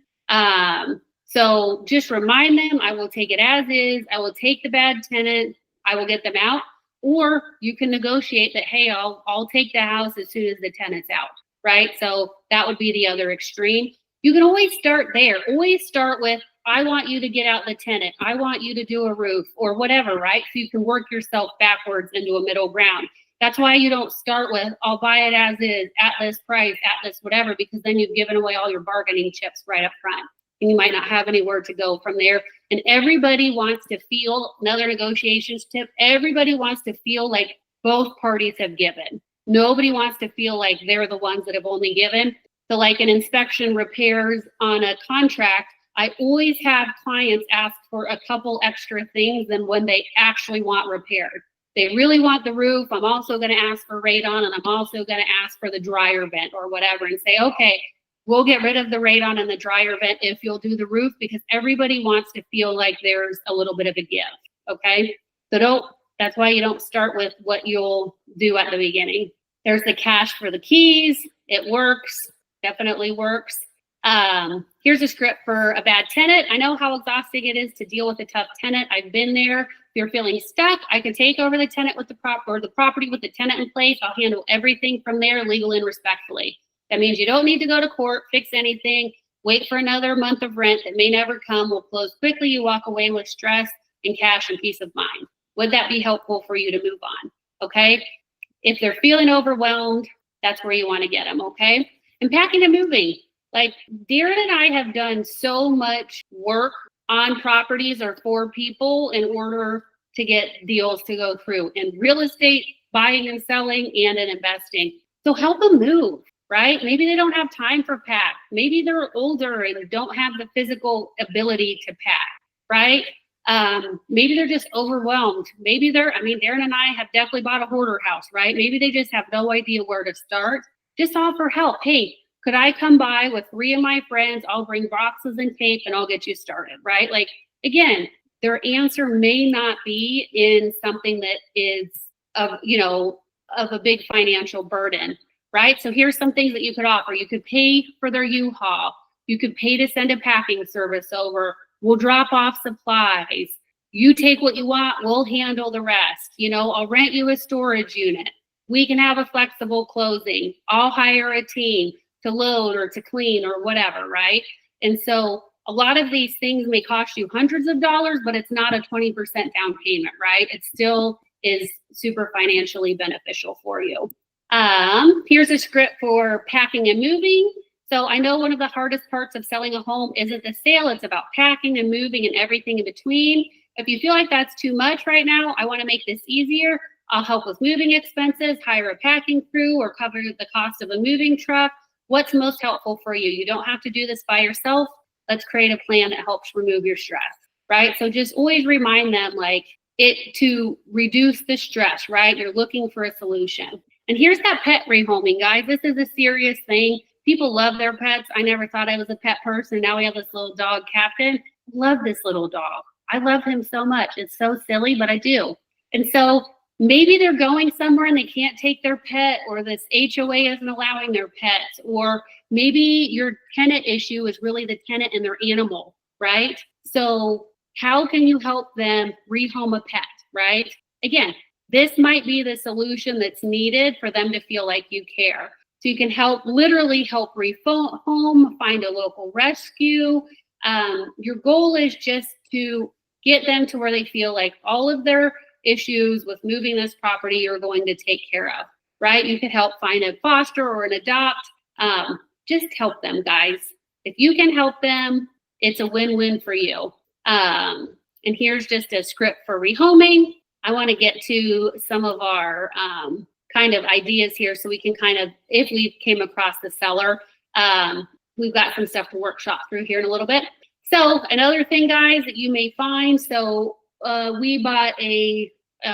So just remind them, I will take it as is. I will take the bad tenant. I will get them out. Or you can negotiate that, hey, I'll take the house as soon as the tenant's out, right? So that would be the other extreme. You can always start there. Always start with, I want you to get out the tenant. I want you to do a roof or whatever, right? So you can work yourself backwards into a middle ground. That's why you don't start with, I'll buy it as is, at this price, at this whatever, because then you've given away all your bargaining chips right up front. And you might not have anywhere to go from there. And everybody wants to feel, another negotiations tip, everybody wants to feel like both parties have given. Nobody wants to feel like they're the ones that have only given. So like an inspection repairs on a contract, I always have clients ask for a couple extra things than when they actually want repaired. They really want the roof. I'm also going to ask for radon, and I'm also going to ask for the dryer vent or whatever, and say, okay, we'll get rid of the radon and the dryer vent if you'll do the roof, because everybody wants to feel like there's a little bit of a give. Okay. So that's why you don't start with what you'll do at the beginning. There's the cash for the keys. It works, definitely works. Here's a script for a bad tenant. I know how exhausting it is to deal with a tough tenant. I've been there. If you're feeling stuck, I can take over the tenant with the property with the tenant in place. I'll handle everything from there legally and respectfully. That means you don't need to go to court, fix anything, wait for another month of rent that may never come. We'll close quickly. You walk away with stress and cash and peace of mind. Would that be helpful for you to move on? Okay. If they're feeling overwhelmed, that's where you want to get them. Okay. And packing and moving. Like Darren and I have done so much work on properties or for people in order to get deals to go through in real estate, buying and selling, and in investing. So help them move. Right? Maybe they don't have time for pack. Maybe they're older and don't have the physical ability to pack, right? Maybe they're just overwhelmed. Maybe Darren and I have definitely bought a hoarder house, right? Maybe they just have no idea where to start. Just offer help. Hey, could I come by with 3 of my friends? I'll bring boxes and tape and I'll get you started, right? Like, again, their answer may not be in something that is of a big financial burden. Right? So here's some things that you could offer. You could pay for their U-Haul. You could pay to send a packing service over. We'll drop off supplies. You take what you want. We'll handle the rest. I'll rent you a storage unit. We can have a flexible closing. I'll hire a team to load or to clean or whatever, right? And so a lot of these things may cost you hundreds of dollars, but it's not a 20% down payment, right? It still is super financially beneficial for you. Here's a script for packing and moving. So I know one of the hardest parts of selling a home isn't the sale. It's about packing and moving and everything in between. If you feel like that's too much right now, I want to make this easier. I'll help with moving expenses, hire a packing crew, or cover the cost of a moving truck. What's most helpful for you? You don't have to do this by yourself. Let's create a plan that helps remove your stress, right? So just always remind them to reduce the stress, right? You're looking for a solution. And here's that pet rehoming, guys. This is a serious thing. People love their pets. I never thought I was a pet person. Now we have this little dog, Captain. Love this little dog. I love him so much. It's so silly, but I do. And so maybe they're going somewhere and they can't take their pet, or this HOA isn't allowing their pets, or maybe your tenant issue is really the tenant and their animal, right? So how can you help them rehome a pet, right? Again, this might be the solution that's needed for them to feel like you care. So you can literally help rehome, find a local rescue. Your goal is just to get them to where they feel like all of their issues with moving this property you're going to take care of, right? You could help find a foster or an adopt. Just help them, guys. If you can help them, it's a win-win for you. And here's just a script for rehoming. I want to get to some of our kind of ideas here so we can if we came across the seller, we've got some stuff to workshop through here in a little bit. So another thing, guys, that you may find, so we bought a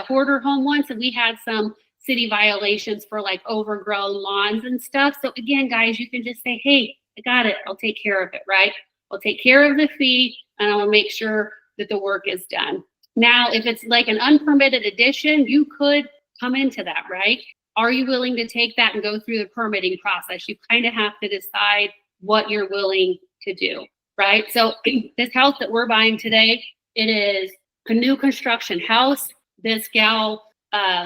hoarder home once, and we had some city violations for like overgrown lawns and stuff. So again, guys, you can just say, hey, I got it. I'll take care of it, right? I'll take care of the fee, and I'll make sure that the work is done. Now, if it's like an unpermitted addition, you could come into that, right? Are you willing to take that and go through the permitting process? You kind of have to decide what you're willing to do, right? So this house that we're buying today, it is a new construction house. This gal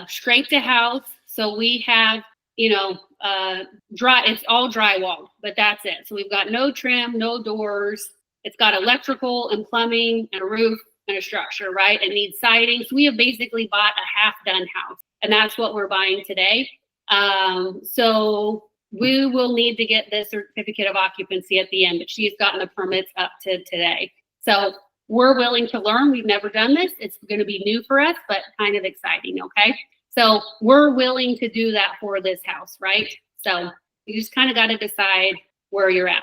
scraped a house. So we have, it's all drywall, but that's it. So we've got no trim, no doors. It's got electrical and plumbing and a roof and a structure, right? It needs siding. So we have basically bought a half-done house, and that's what we're buying today. So we will need to get the certificate of occupancy at the end, but she's gotten the permits up to today. So we're willing to learn. We've never done this. It's going to be new for us, but kind of exciting, okay? So we're willing to do that for this house, right? So you just kind of got to decide where you're at.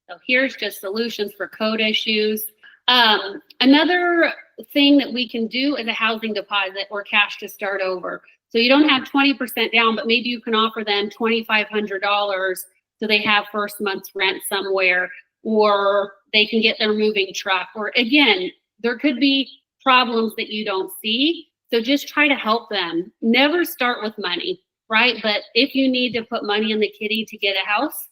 So here's just solutions for code issues. Another thing that we can do is a housing deposit or cash to start over. So you don't have 20% down, but maybe you can offer them $2,500 so they have first month's rent somewhere, or they can get their moving truck. Or again, there could be problems that you don't see. So just try to help them. Never start with money, right? But if you need to put money in the kitty to get a house,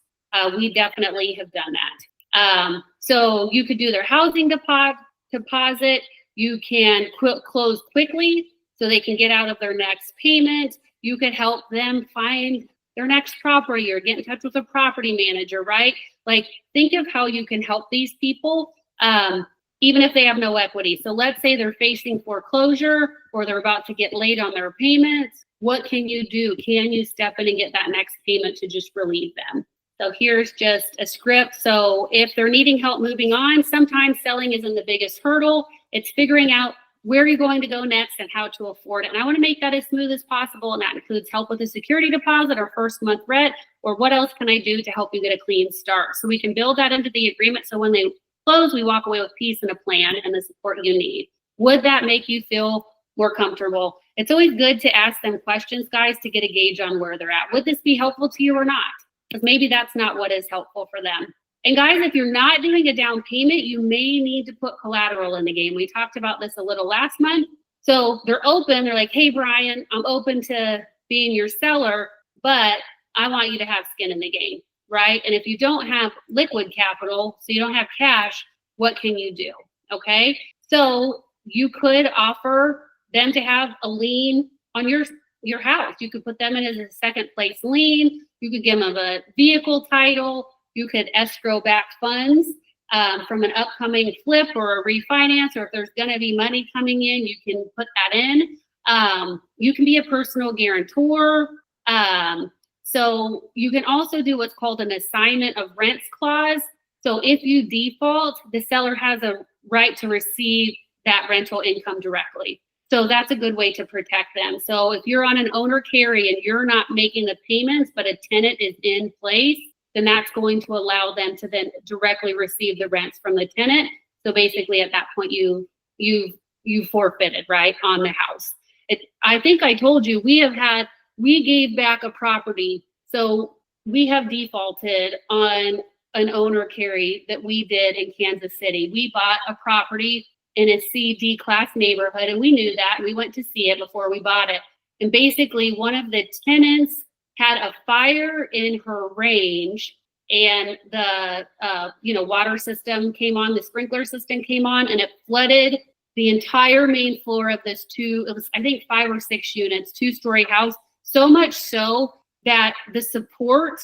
we definitely have done that. So you could do their housing deposit. You can close quickly so they can get out of their next payment. You could help them find their next property or get in touch with a property manager, right? Like, think of how you can help these people, even if they have no equity. So let's say they're facing foreclosure or they're about to get late on their payments. What can you do? Can you step in and get that next payment to just relieve them? So here's just a script. So if they're needing help moving on, sometimes selling isn't the biggest hurdle. It's figuring out where you're going to go next and how to afford it. And I want to make that as smooth as possible. And that includes help with a security deposit or first month rent, or what else can I do to help you get a clean start? So we can build that into the agreement. So when they close, we walk away with peace and a plan and the support you need. Would that make you feel more comfortable? It's always good to ask them questions, guys, to get a gauge on where they're at. Would this be helpful to you or not? Because maybe that's not what is helpful for them. And guys, if you're not doing a down payment, you may need to put collateral in the game. We talked about this a little last month. So they're open. They're like, hey, Brian, I'm open to being your seller, but I want you to have skin in the game, right? And if you don't have liquid capital, so you don't have cash, what can you do? Okay. So you could offer them to have a lien on your house. You could put them in as a second place lien. You could give them a vehicle title. You could escrow back funds from an upcoming flip or a refinance, or if there's going to be money coming in, you can put that in. You can be a personal guarantor. So you can also do what's called an assignment of rents clause. So if you default, the seller has a right to receive that rental income directly. So that's a good way to protect them. So if you're on an owner carry and you're not making the payments, but a tenant is in place, then that's going to allow them to then directly receive the rents from the tenant. So basically at that point, you forfeited, right, on the house. I think I told you, we gave back a property. So we have defaulted on an owner carry that we did in Kansas City. We bought a property in a C/D class neighborhood, and we knew that, and we went to see it before we bought it. And basically one of the tenants had a fire in her range, and the water system came on, the sprinkler system came on, and it flooded the entire main floor of this it was I think 5 or 6 units, 2-story house, so much so that the support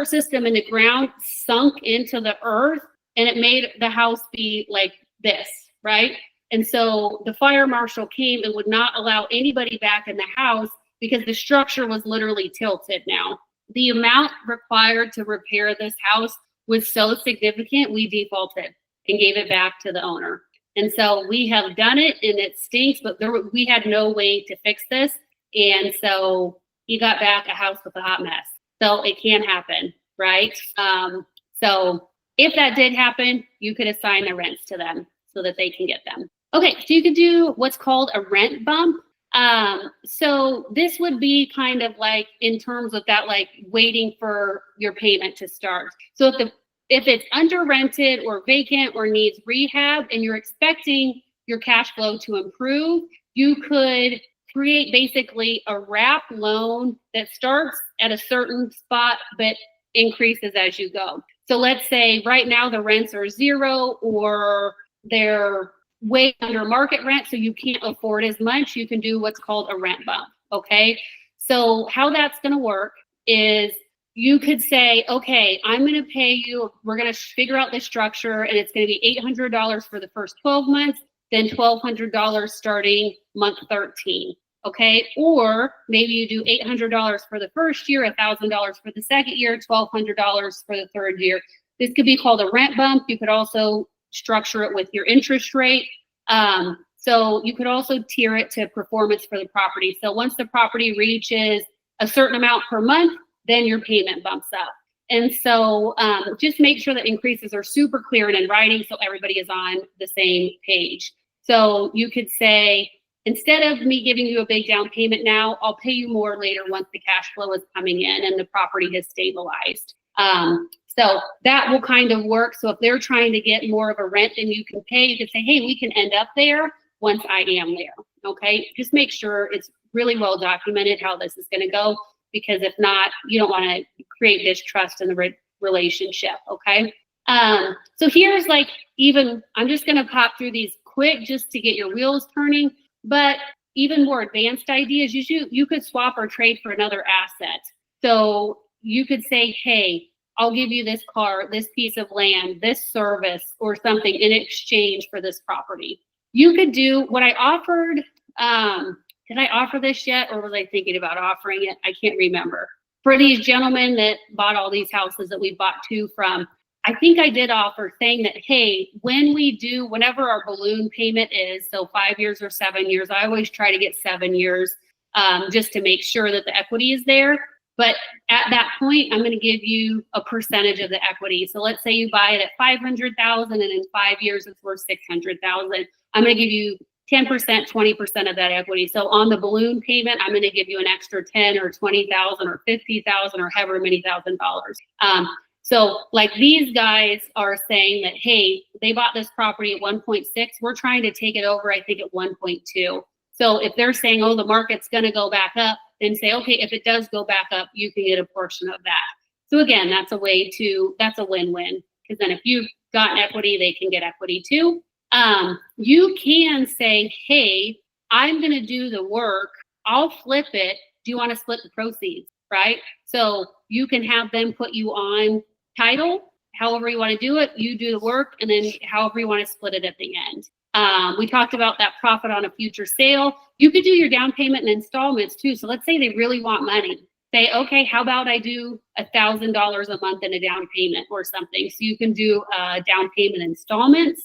system in the ground sunk into the earth, and it made the house be like this, right? And so the fire marshal came and would not allow anybody back in the house because the structure was literally tilted now. The amount required to repair this house was so significant, we defaulted and gave it back to the owner. And so we have done it, and it stinks, but we had no way to fix this. And so he got back a house with a hot mess. So it can happen, right? So if that did happen, you could assign the rents to them so that they can get them. Okay, so you could do what's called a rent bump. So this would be kind of like in terms of that, like waiting for your payment to start. So if it's under rented or vacant or needs rehab and you're expecting your cash flow to improve, you could create basically a wrap loan that starts at a certain spot but increases as you go. So let's say right now the rents are 0 or they're way under market rent, so you can't afford as much. You can do what's called a rent bump. Okay. So how that's going to work is you could say, okay, I'm going to pay you, we're going to figure out the structure, and it's going to be $800 for the first 12 months, then $1,200 starting month 13. Okay. Or maybe you do $800 for the first year, $1,000 for the second year, $1,200 for the third year. This could be called a rent bump. You could also structure it with your interest rate. So you could also tier it to performance for the property. So once the property reaches a certain amount per month, then your payment bumps up. And so just make sure that increases are super clear and in writing so everybody is on the same page. So you could say, instead of me giving you a big down payment now, I'll pay you more later once the cash flow is coming in and the property has stabilized. So that will kind of work. So if they're trying to get more of a rent than you can pay, you can say, hey, we can end up there once I am there. Okay. Just make sure it's really well documented how this is going to go, because if not, you don't want to create distrust in the relationship. Okay. So here's like, I'm just going to pop through these quick just to get your wheels turning, but even more advanced ideas, you could swap or trade for another asset. So you could say, hey, I'll give you this car, this piece of land, this service, or something in exchange for this property. You could do what I offered. Did I offer this yet, or was I thinking about offering it? I can't remember. For these gentlemen that bought all these houses that we bought 2 from, I think I did offer saying that, hey, whenever our balloon payment is, so 5 years or 7 years, I always try to get 7 years just to make sure that the equity is there. But at that point, I'm going to give you a percentage of the equity. So let's say you buy it at $500,000 and in 5 years it's worth $600,000. I'm going to give you 10%, 20% of that equity. So on the balloon payment, I'm going to give you an extra 10 or 20,000 or 50,000 or however many $1,000s. So like these guys are saying that, hey, they bought this property at 1.6. We're trying to take it over, I think, at 1.2. So if they're saying, oh, the market's going to go back up, then say, okay, if it does go back up, you can get a portion of that. So again, that's a win-win, because then if you've got equity, they can get equity too. You can say, hey, I'm going to do the work. I'll flip it. Do you want to split the proceeds? Right? So you can have them put you on title, however you want to do it. You do the work, and then however you want to split it at the end. We talked about that profit on a future sale. You could do your down payment and installments too. So let's say they really want money. Say, okay, how about I do $1,000 a month in a down payment or something? So you can do down payment installments.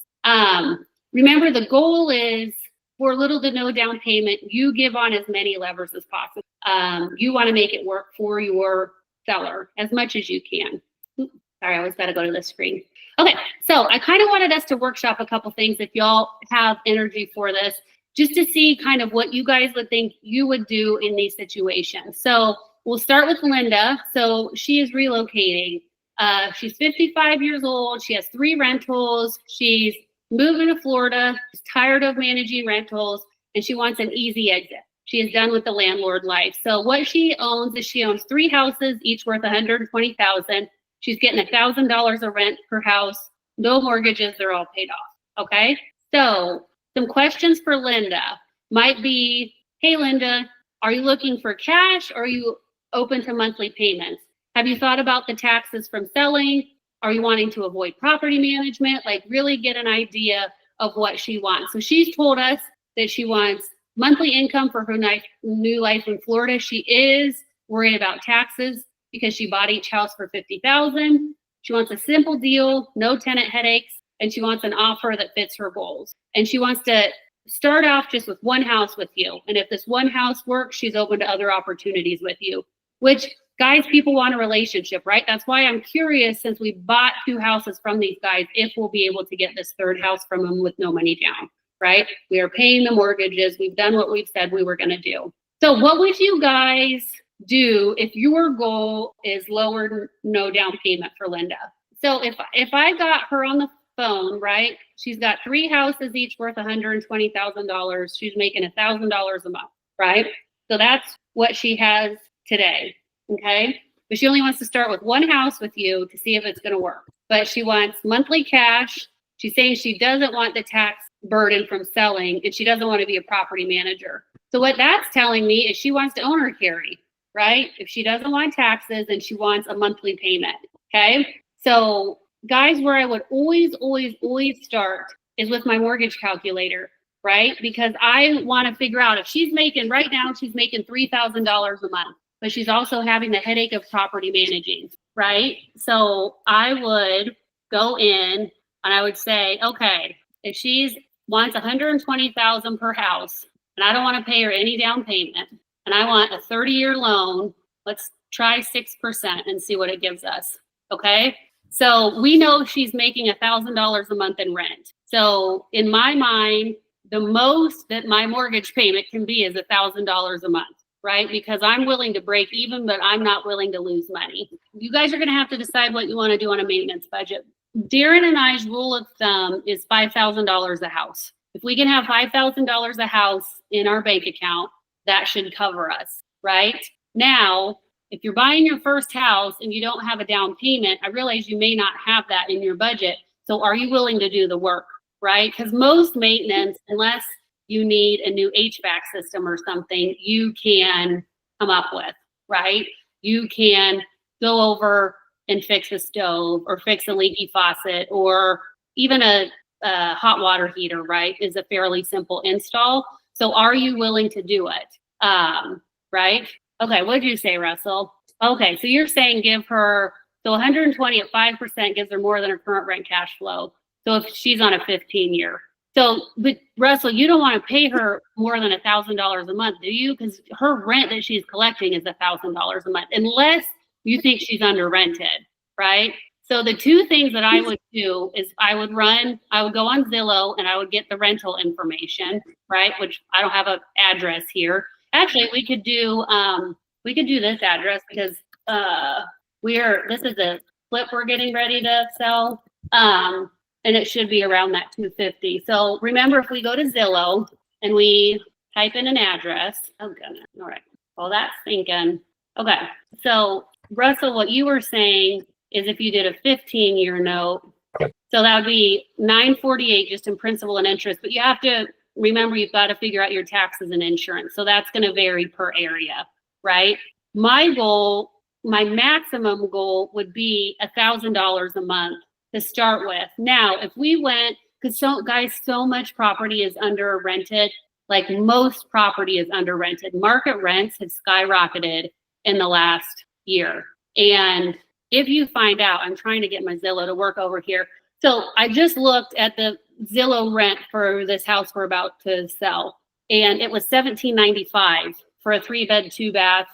Remember, the goal is for little to no down payment, you give on as many levers as possible. You want to make it work for your seller as much as you can. Oops, sorry, I always got to go to the screen. Okay, so I kind of wanted us to workshop a couple things if y'all have energy for this, just to see kind of what you guys would think you would do in these situations. So we'll start with Linda. So she is relocating. She's 55 years old. She has 3 rentals. She's moving to Florida. She's tired of managing rentals, and she wants an easy exit. She is done with the landlord life. So what she owns is she owns 3 houses, each worth $120,000. She's getting $1,000 of rent per house, no mortgages, they're all paid off. Okay. So some questions for Linda might be, hey, Linda, are you looking for cash or are you open to monthly payments? Have you thought about the taxes from selling? Are you wanting to avoid property management? Like really get an idea of what she wants. So she's told us that she wants monthly income for her new life in Florida. She is worried about taxes because she bought each house for $50,000. She wants a simple deal, no tenant headaches, and she wants an offer that fits her goals. And she wants to start off just with one house with you. And if this one house works, she's open to other opportunities with you, which guys, people want a relationship, right? That's why I'm curious, since we bought 2 houses from these guys, if we'll be able to get this 3rd house from them with no money down, right? We are paying the mortgages. We've done what we've said we were going to do. So what would you guys do if your goal is lower no down payment for Linda? So if I got her on the phone, right? She's got 3 houses, each worth $120,000. She's making $1,000 a month, right? So that's what she has today. Okay. But she only wants to start with 1 house with you to see if it's going to work. But she wants monthly cash. She's saying she doesn't want the tax burden from selling, and she doesn't want to be a property manager. So what that's telling me is she wants to owner carry, right? If she doesn't want taxes, and she wants a monthly payment. Okay. So guys, where I would always start is with my mortgage calculator, right? Because I want to figure out if she's making, right now, she's making $3,000 a month, but she's also having the headache of property managing, right? So I would go in and I would say, okay, if she's wants $120,000 per house, and I don't want to pay her any down payment, and I want a 30-year loan, let's try 6% and see what it gives us. Okay. So we know she's making $1,000 a month in rent. So in my mind, the most that my mortgage payment can be is $1,000 a month, right? Because I'm willing to break even, but I'm not willing to lose money. You guys are going to have to decide what you want to do on a maintenance budget. Darren and I's rule of thumb is $5,000 a house. If we can have $5,000 a house in our bank account, that should cover us, right? Now, if you're buying your first house and you don't have a down payment, I realize you may not have that in your budget. So are you willing to do the work, right? Because most maintenance, unless you need a new HVAC system or something, you can come up with, right? You can go over and fix a stove or fix a leaky faucet, or even a hot water heater, right? Is a fairly simple install. So are you willing to do it? Right? Okay, what did you say, Russell? Okay, so you're saying give her, so 120 at 5% gives her more than her current rent cash flow. So if she's on a 15-year. So, but Russell, you don't want to pay her more than $1,000 a month, do you? Because her rent that she's collecting is $1,000 a month, unless you think she's under rented, right? So the 2 things that I would do is I would go on Zillow and I would get the rental information, right? Which I don't have an address here. Actually, we could do this address because this is a flip we're getting ready to sell. And it should be around that 250. So remember, if we go to Zillow and we type in an address, oh goodness, all right. Well, that's thinking. Okay. So Russell, what you were saying is if you did a 15-year note, so that would be $948 just in principal and interest, but you have to remember, you've got to figure out your taxes and insurance. So that's going to vary per area, right? My maximum goal would be $1,000 a month to start with. Now, if we went, because so much property is under rented, like most property is under rented. Market rents have skyrocketed in the last year. And if you find out, I'm trying to get my Zillow to work over here. So I just looked at the Zillow rent for this house we're about to sell, and it was $1,795 for a 3-bed, 2-bath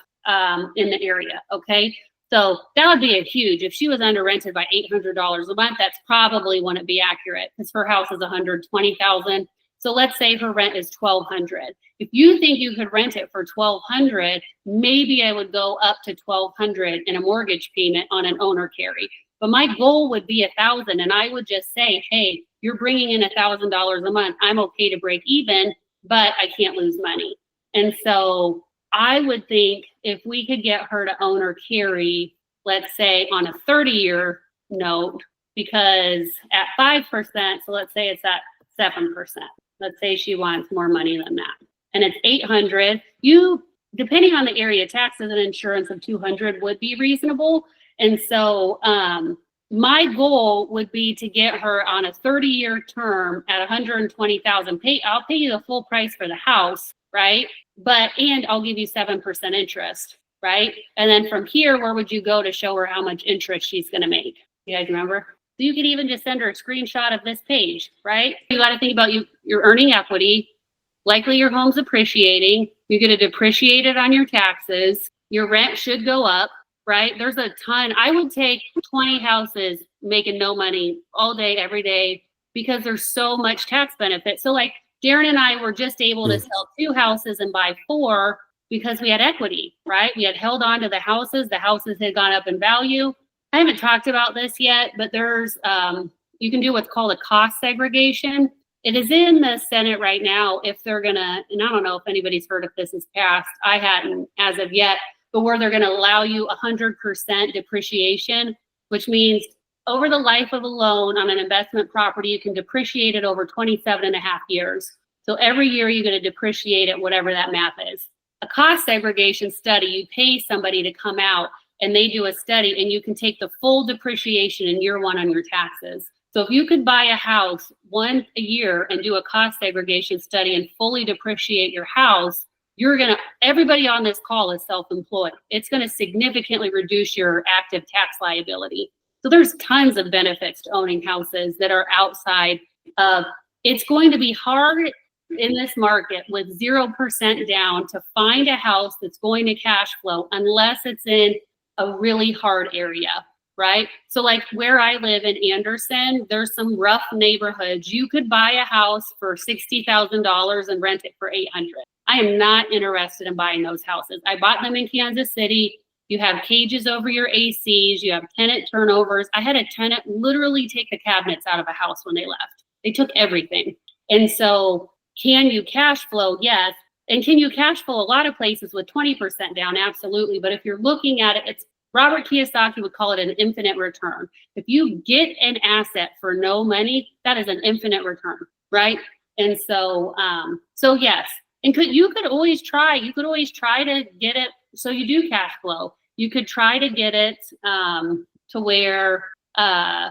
in the area. Okay, so that would be a huge. If she was under rented by $800 a month, that's probably wouldn't be accurate because her house is $120,000. So let's say her rent is $1,200. If you think you could rent it for $1,200, maybe I would go up to $1,200 in a mortgage payment on an owner carry. But my goal would be $1,000, and I would just say, hey, you're bringing in $1,000 a month. I'm okay to break even, but I can't lose money. And so I would think if we could get her to owner carry, let's say on a 30-year note, because at 5%, so let's say it's at 7%. Let's say she wants more money than that, and it's $800. Depending on the area, taxes and insurance of $200 would be reasonable. And so my goal would be to get her on a 30-year term at $120,000. I'll pay you the full price for the house, right? And I'll give you 7% interest, right? And then from here, where would you go to show her how much interest she's going to make? You guys remember? So you could even just send her a screenshot of this page, right? You got to think about you're earning equity. Likely your home's appreciating. You're going to depreciate it on your taxes. Your rent should go up. right? There's a ton. I would take 20 houses making no money all day, every day, because there's so much tax benefit. So like Darren and I were just able to sell 2 houses and buy 4 because we had equity, right? We had held on to the houses. The houses had gone up in value. I haven't talked about this yet, but there's, you can do what's called a cost segregation. It is in the Senate right now if they're gonna, and I don't know if anybody's heard if this is passed. I hadn't as of yet, but where they're gonna allow you 100% depreciation, which means over the life of a loan on an investment property, you can depreciate it over 27 and a half years. So every year you're gonna depreciate it, whatever that math is. A cost segregation study, you pay somebody to come out and they do a study and you can take the full depreciation in year 1 on your taxes. So if you could buy a house once a year and do a cost segregation study and fully depreciate your house, everybody on this call is self-employed. It's gonna significantly reduce your active tax liability. So there's tons of benefits to owning houses that are outside of, it's going to be hard in this market with 0% down to find a house that's going to cash flow unless it's in a really hard area, right? So like where I live in Anderson, there's some rough neighborhoods. You could buy a house for $60,000 and rent it for $800,000. I am not interested in buying those houses. I bought them in Kansas City. You have cages over your ACs. You have tenant turnovers. I had a tenant literally take the cabinets out of a house when they left. They took everything. And so can you cash flow? Yes. And can you cash flow a lot of places with 20% down? Absolutely. But if you're looking at it, it's Robert Kiyosaki would call it an infinite return. If you get an asset for no money, that is an infinite return, right? And so, so yes. And you could always try to get it so you do cash flow. You could try to get it to where, I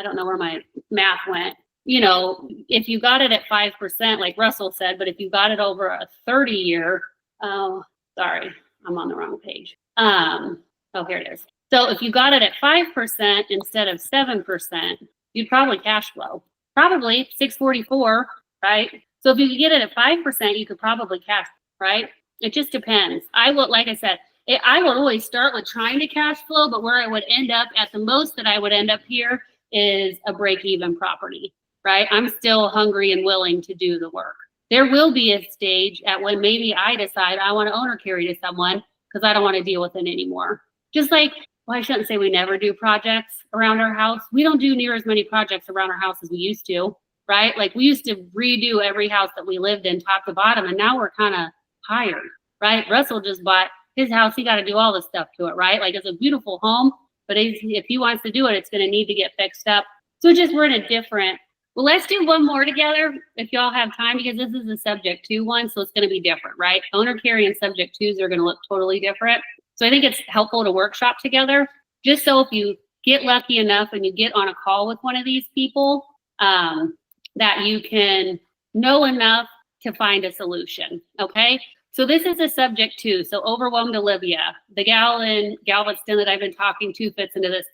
don't know where my math went. You know, if you got it at 5%, like Russell said, but if you got it over a 30-year, oh, sorry, I'm on the wrong page. Oh, here it is. So if you got it at 5% instead of 7%, you'd probably cash flow. Probably 644, right? So if you could get it at 5%, you could probably cash, right? It just depends. Like I said, I would always start with trying to cash flow, but where I would end up at the most that I would end up here is a break-even property, right? I'm still hungry and willing to do the work. There will be a stage at when maybe I decide I want to owner carry to someone because I don't want to deal with it anymore. Just like, well, I shouldn't say we never do projects around our house. We don't do near as many projects around our house as we used to, right? Like we used to redo every house that we lived in top to bottom, and now we're kind of tired, right? Russell just bought his house. He got to do all the stuff to it, right? Like it's a beautiful home, but if he wants to do it, it's going to need to get fixed up. So we're in a different, well, let's do one more together if y'all have time, because this is a subject 2 one, so it's going to be different, right? Owner carry and subject 2s are going to look totally different. So I think it's helpful to workshop together, just so if you get lucky enough and you get on a call with one of these people, that you can know enough to find a solution, okay? So this is a subject 2. So overwhelmed Olivia, the gal in Galveston that I've been talking to fits into this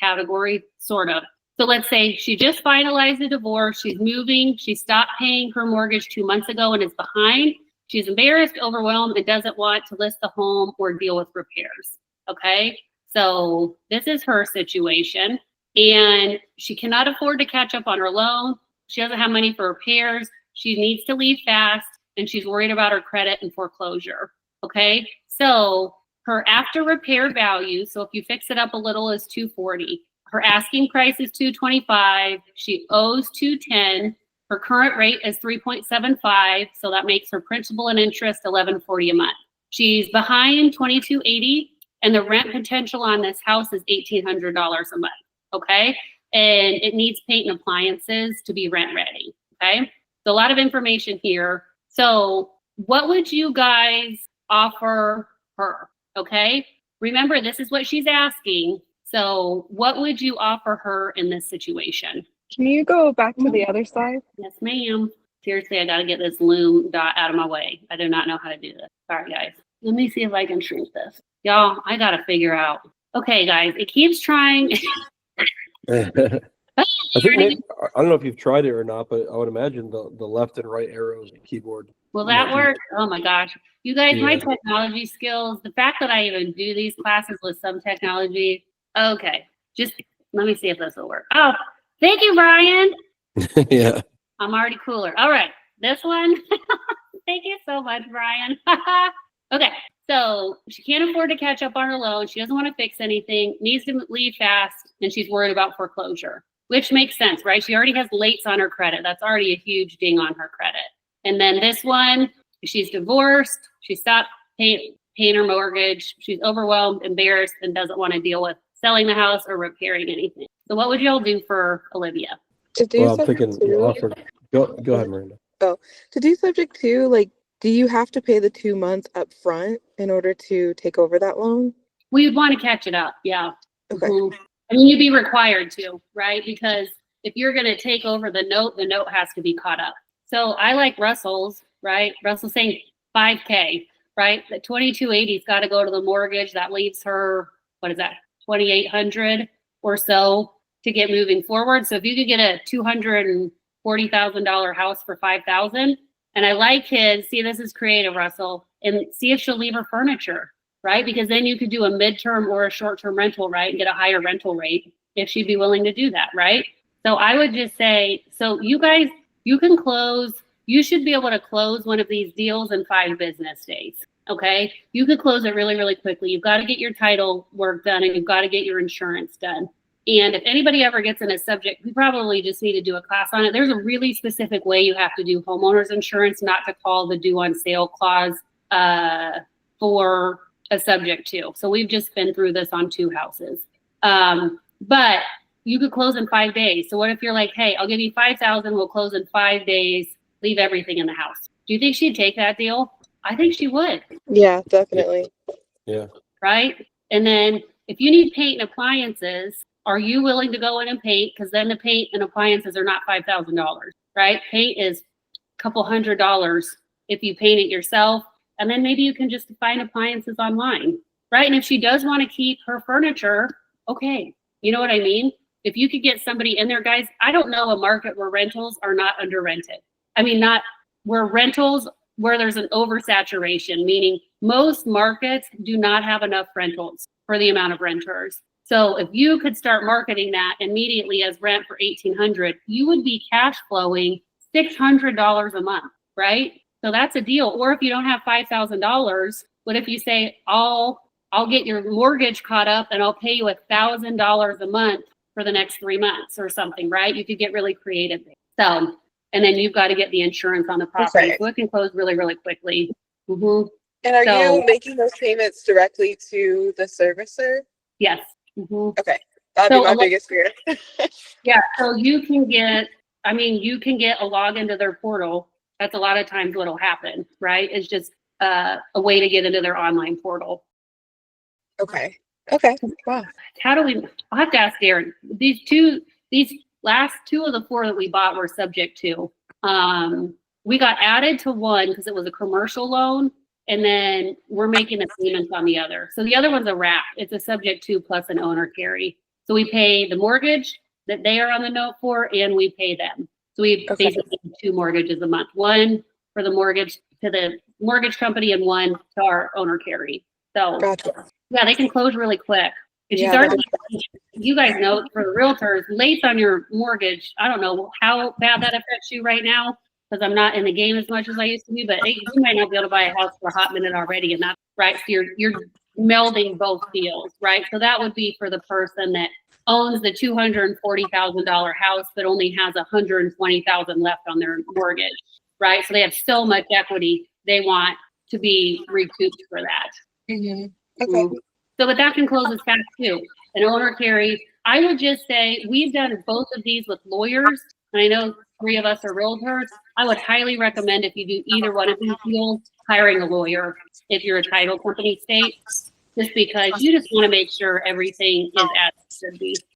category, sort of. So let's say she just finalized a divorce. She's moving. She stopped paying her mortgage 2 months ago and is behind. She's embarrassed, overwhelmed, and doesn't want to list the home or deal with repairs, okay? So this is her situation, and she cannot afford to catch up on her loan. She doesn't have money for repairs. She needs to leave fast, and she's worried about her credit and foreclosure, okay? So her after repair value, so if you fix it up a little, is $240. Her asking price is $225. She owes $210. Her current rate is 3.75, so that makes her principal and interest $1140 a month. She's behind $2280, and the rent potential on this house is $1,800 a month, okay? And it needs paint and appliances to be rent ready, okay? So a lot of information here. So what would you guys offer her, okay? Remember, this is what she's asking. So what would you offer her in this situation? Can you go back to the other slide? Yes, ma'am. Seriously, I got to get this loom dot out of my way. I do not know how to do this. Sorry, guys. Let me see if I can shrink this. Y'all, I got to figure out. Okay, guys, it keeps trying. I think I don't know if you've tried it or not, but I would imagine the left and right arrows on the keyboard. Will that might work? Oh my gosh. You guys, my Yeah. technology skills, the fact that I even do these classes with some technology. Okay. Just let me see if this will work. Oh, thank you, Brian. be- Yeah. I'm already cooler. All right. This one. Thank you so much, Brian. Okay. So she can't afford to catch up on her loan. She doesn't want to fix anything, needs to leave fast, and she's worried about foreclosure, which makes sense, right? She already has lates on her credit. That's already a huge ding on her credit. And then this one, she's divorced. She stopped paying her mortgage. She's overwhelmed, embarrassed, and doesn't want to deal with selling the house or repairing anything. So what would y'all do for Olivia? To do Well, I'm subject thinking to, offer. Go ahead, Miranda. to do subject to, like, do you have to pay the 2 months up front in order to take over that loan? We would want to catch it up. Yeah. Okay. Mhm. I mean, you'd be required to, right? Because if you're going to take over the note has to be caught up. So I like Russell's, right? Russell's saying 5K, right? The 2280's got to go to the mortgage. That leaves her, what is that, 2,800 or so to get moving forward. So if you could get a $240,000 house for 5,000, and I like his, see, this is creative, Russell, and see if she'll leave her furniture, right? Because then you could do a midterm or a short-term rental, right? And get a higher rental rate if she'd be willing to do that, right? So I would just say, so you guys, you can close, you should be able to close one of these deals in 5 business days, okay? You could close it really, really quickly. You've got to get your title work done and you've got to get your insurance done. And if anybody ever gets in a subject, we probably just need to do a class on it. There's a really specific way you have to do homeowners insurance, not to call the due on sale clause for a subject to. So we've just been through this on 2 houses. But you could close in 5 days. So what if you're like, hey, I'll give you 5,000, we'll close in 5 days, leave everything in the house. Do you think she'd take that deal? I think she would. Yeah, definitely. Yeah. Right? And then if you need paint and appliances, are you willing to go in and paint? Because then the paint and appliances are not $5,000, right? Paint is a couple $100 if you paint it yourself. And then maybe you can just find appliances online, right? And if she does want to keep her furniture, okay. You know what I mean? If you could get somebody in there, guys, I don't know a market where rentals are not under rented. I mean, not where rentals, where there's an oversaturation, meaning most markets do not have enough rentals for the amount of renters. So if you could start marketing that immediately as rent for $1,800, you would be cash flowing $600 a month, right? So that's a deal. Or if you don't have $5,000, what if you say, I'll get your mortgage caught up and I'll pay you $1,000 a month for the next 3 months or something, right? You could get really creative. So, and then you've got to get the insurance on the property. Okay. So it can close really, really quickly. Mm-hmm. And are So- you making those payments directly to the servicer? Yes. Mm-hmm. Okay. That'd So be my a lo- biggest fear. Yeah, so you can get a login to their portal. That's a lot of times what'll happen, right? It's just a way to get into their online portal. Okay. Okay. Wow. How do we, I'll have to ask Darren. These last 2 of the 4 that we bought were subject to. We got added to one because it was a commercial loan, and then we're making the payments on the other. So the other one's a wrap. It's a subject to plus an owner carry. So we pay the mortgage that they are on the note for, and we pay them. So we Okay. basically have 2 mortgages a month, one for the mortgage to the mortgage company and one to our owner carry. So Gotcha. yeah, they can close really quick. And she's Yeah, already, you guys know, for the realtors, late on your mortgage, I don't know how bad that affects you right now, because I'm not in the game as much as I used to be, but hey, you might not be able to buy a house for a hot minute already, and that's right. So you're melding both deals, right? So that would be for the person that owns the $240,000 house, but only has $120,000 left on their mortgage, right? So they have so much equity, they want to be recouped for that. Mm-hmm. Okay. So, but that can close as fast too. An owner carry, I would just say, we've done both of these with lawyers, and I know 3 of us are realtors. I would highly recommend, if you do either one of these deals, hiring a lawyer if you're a title company state, just because you just want to make sure everything is as it should be.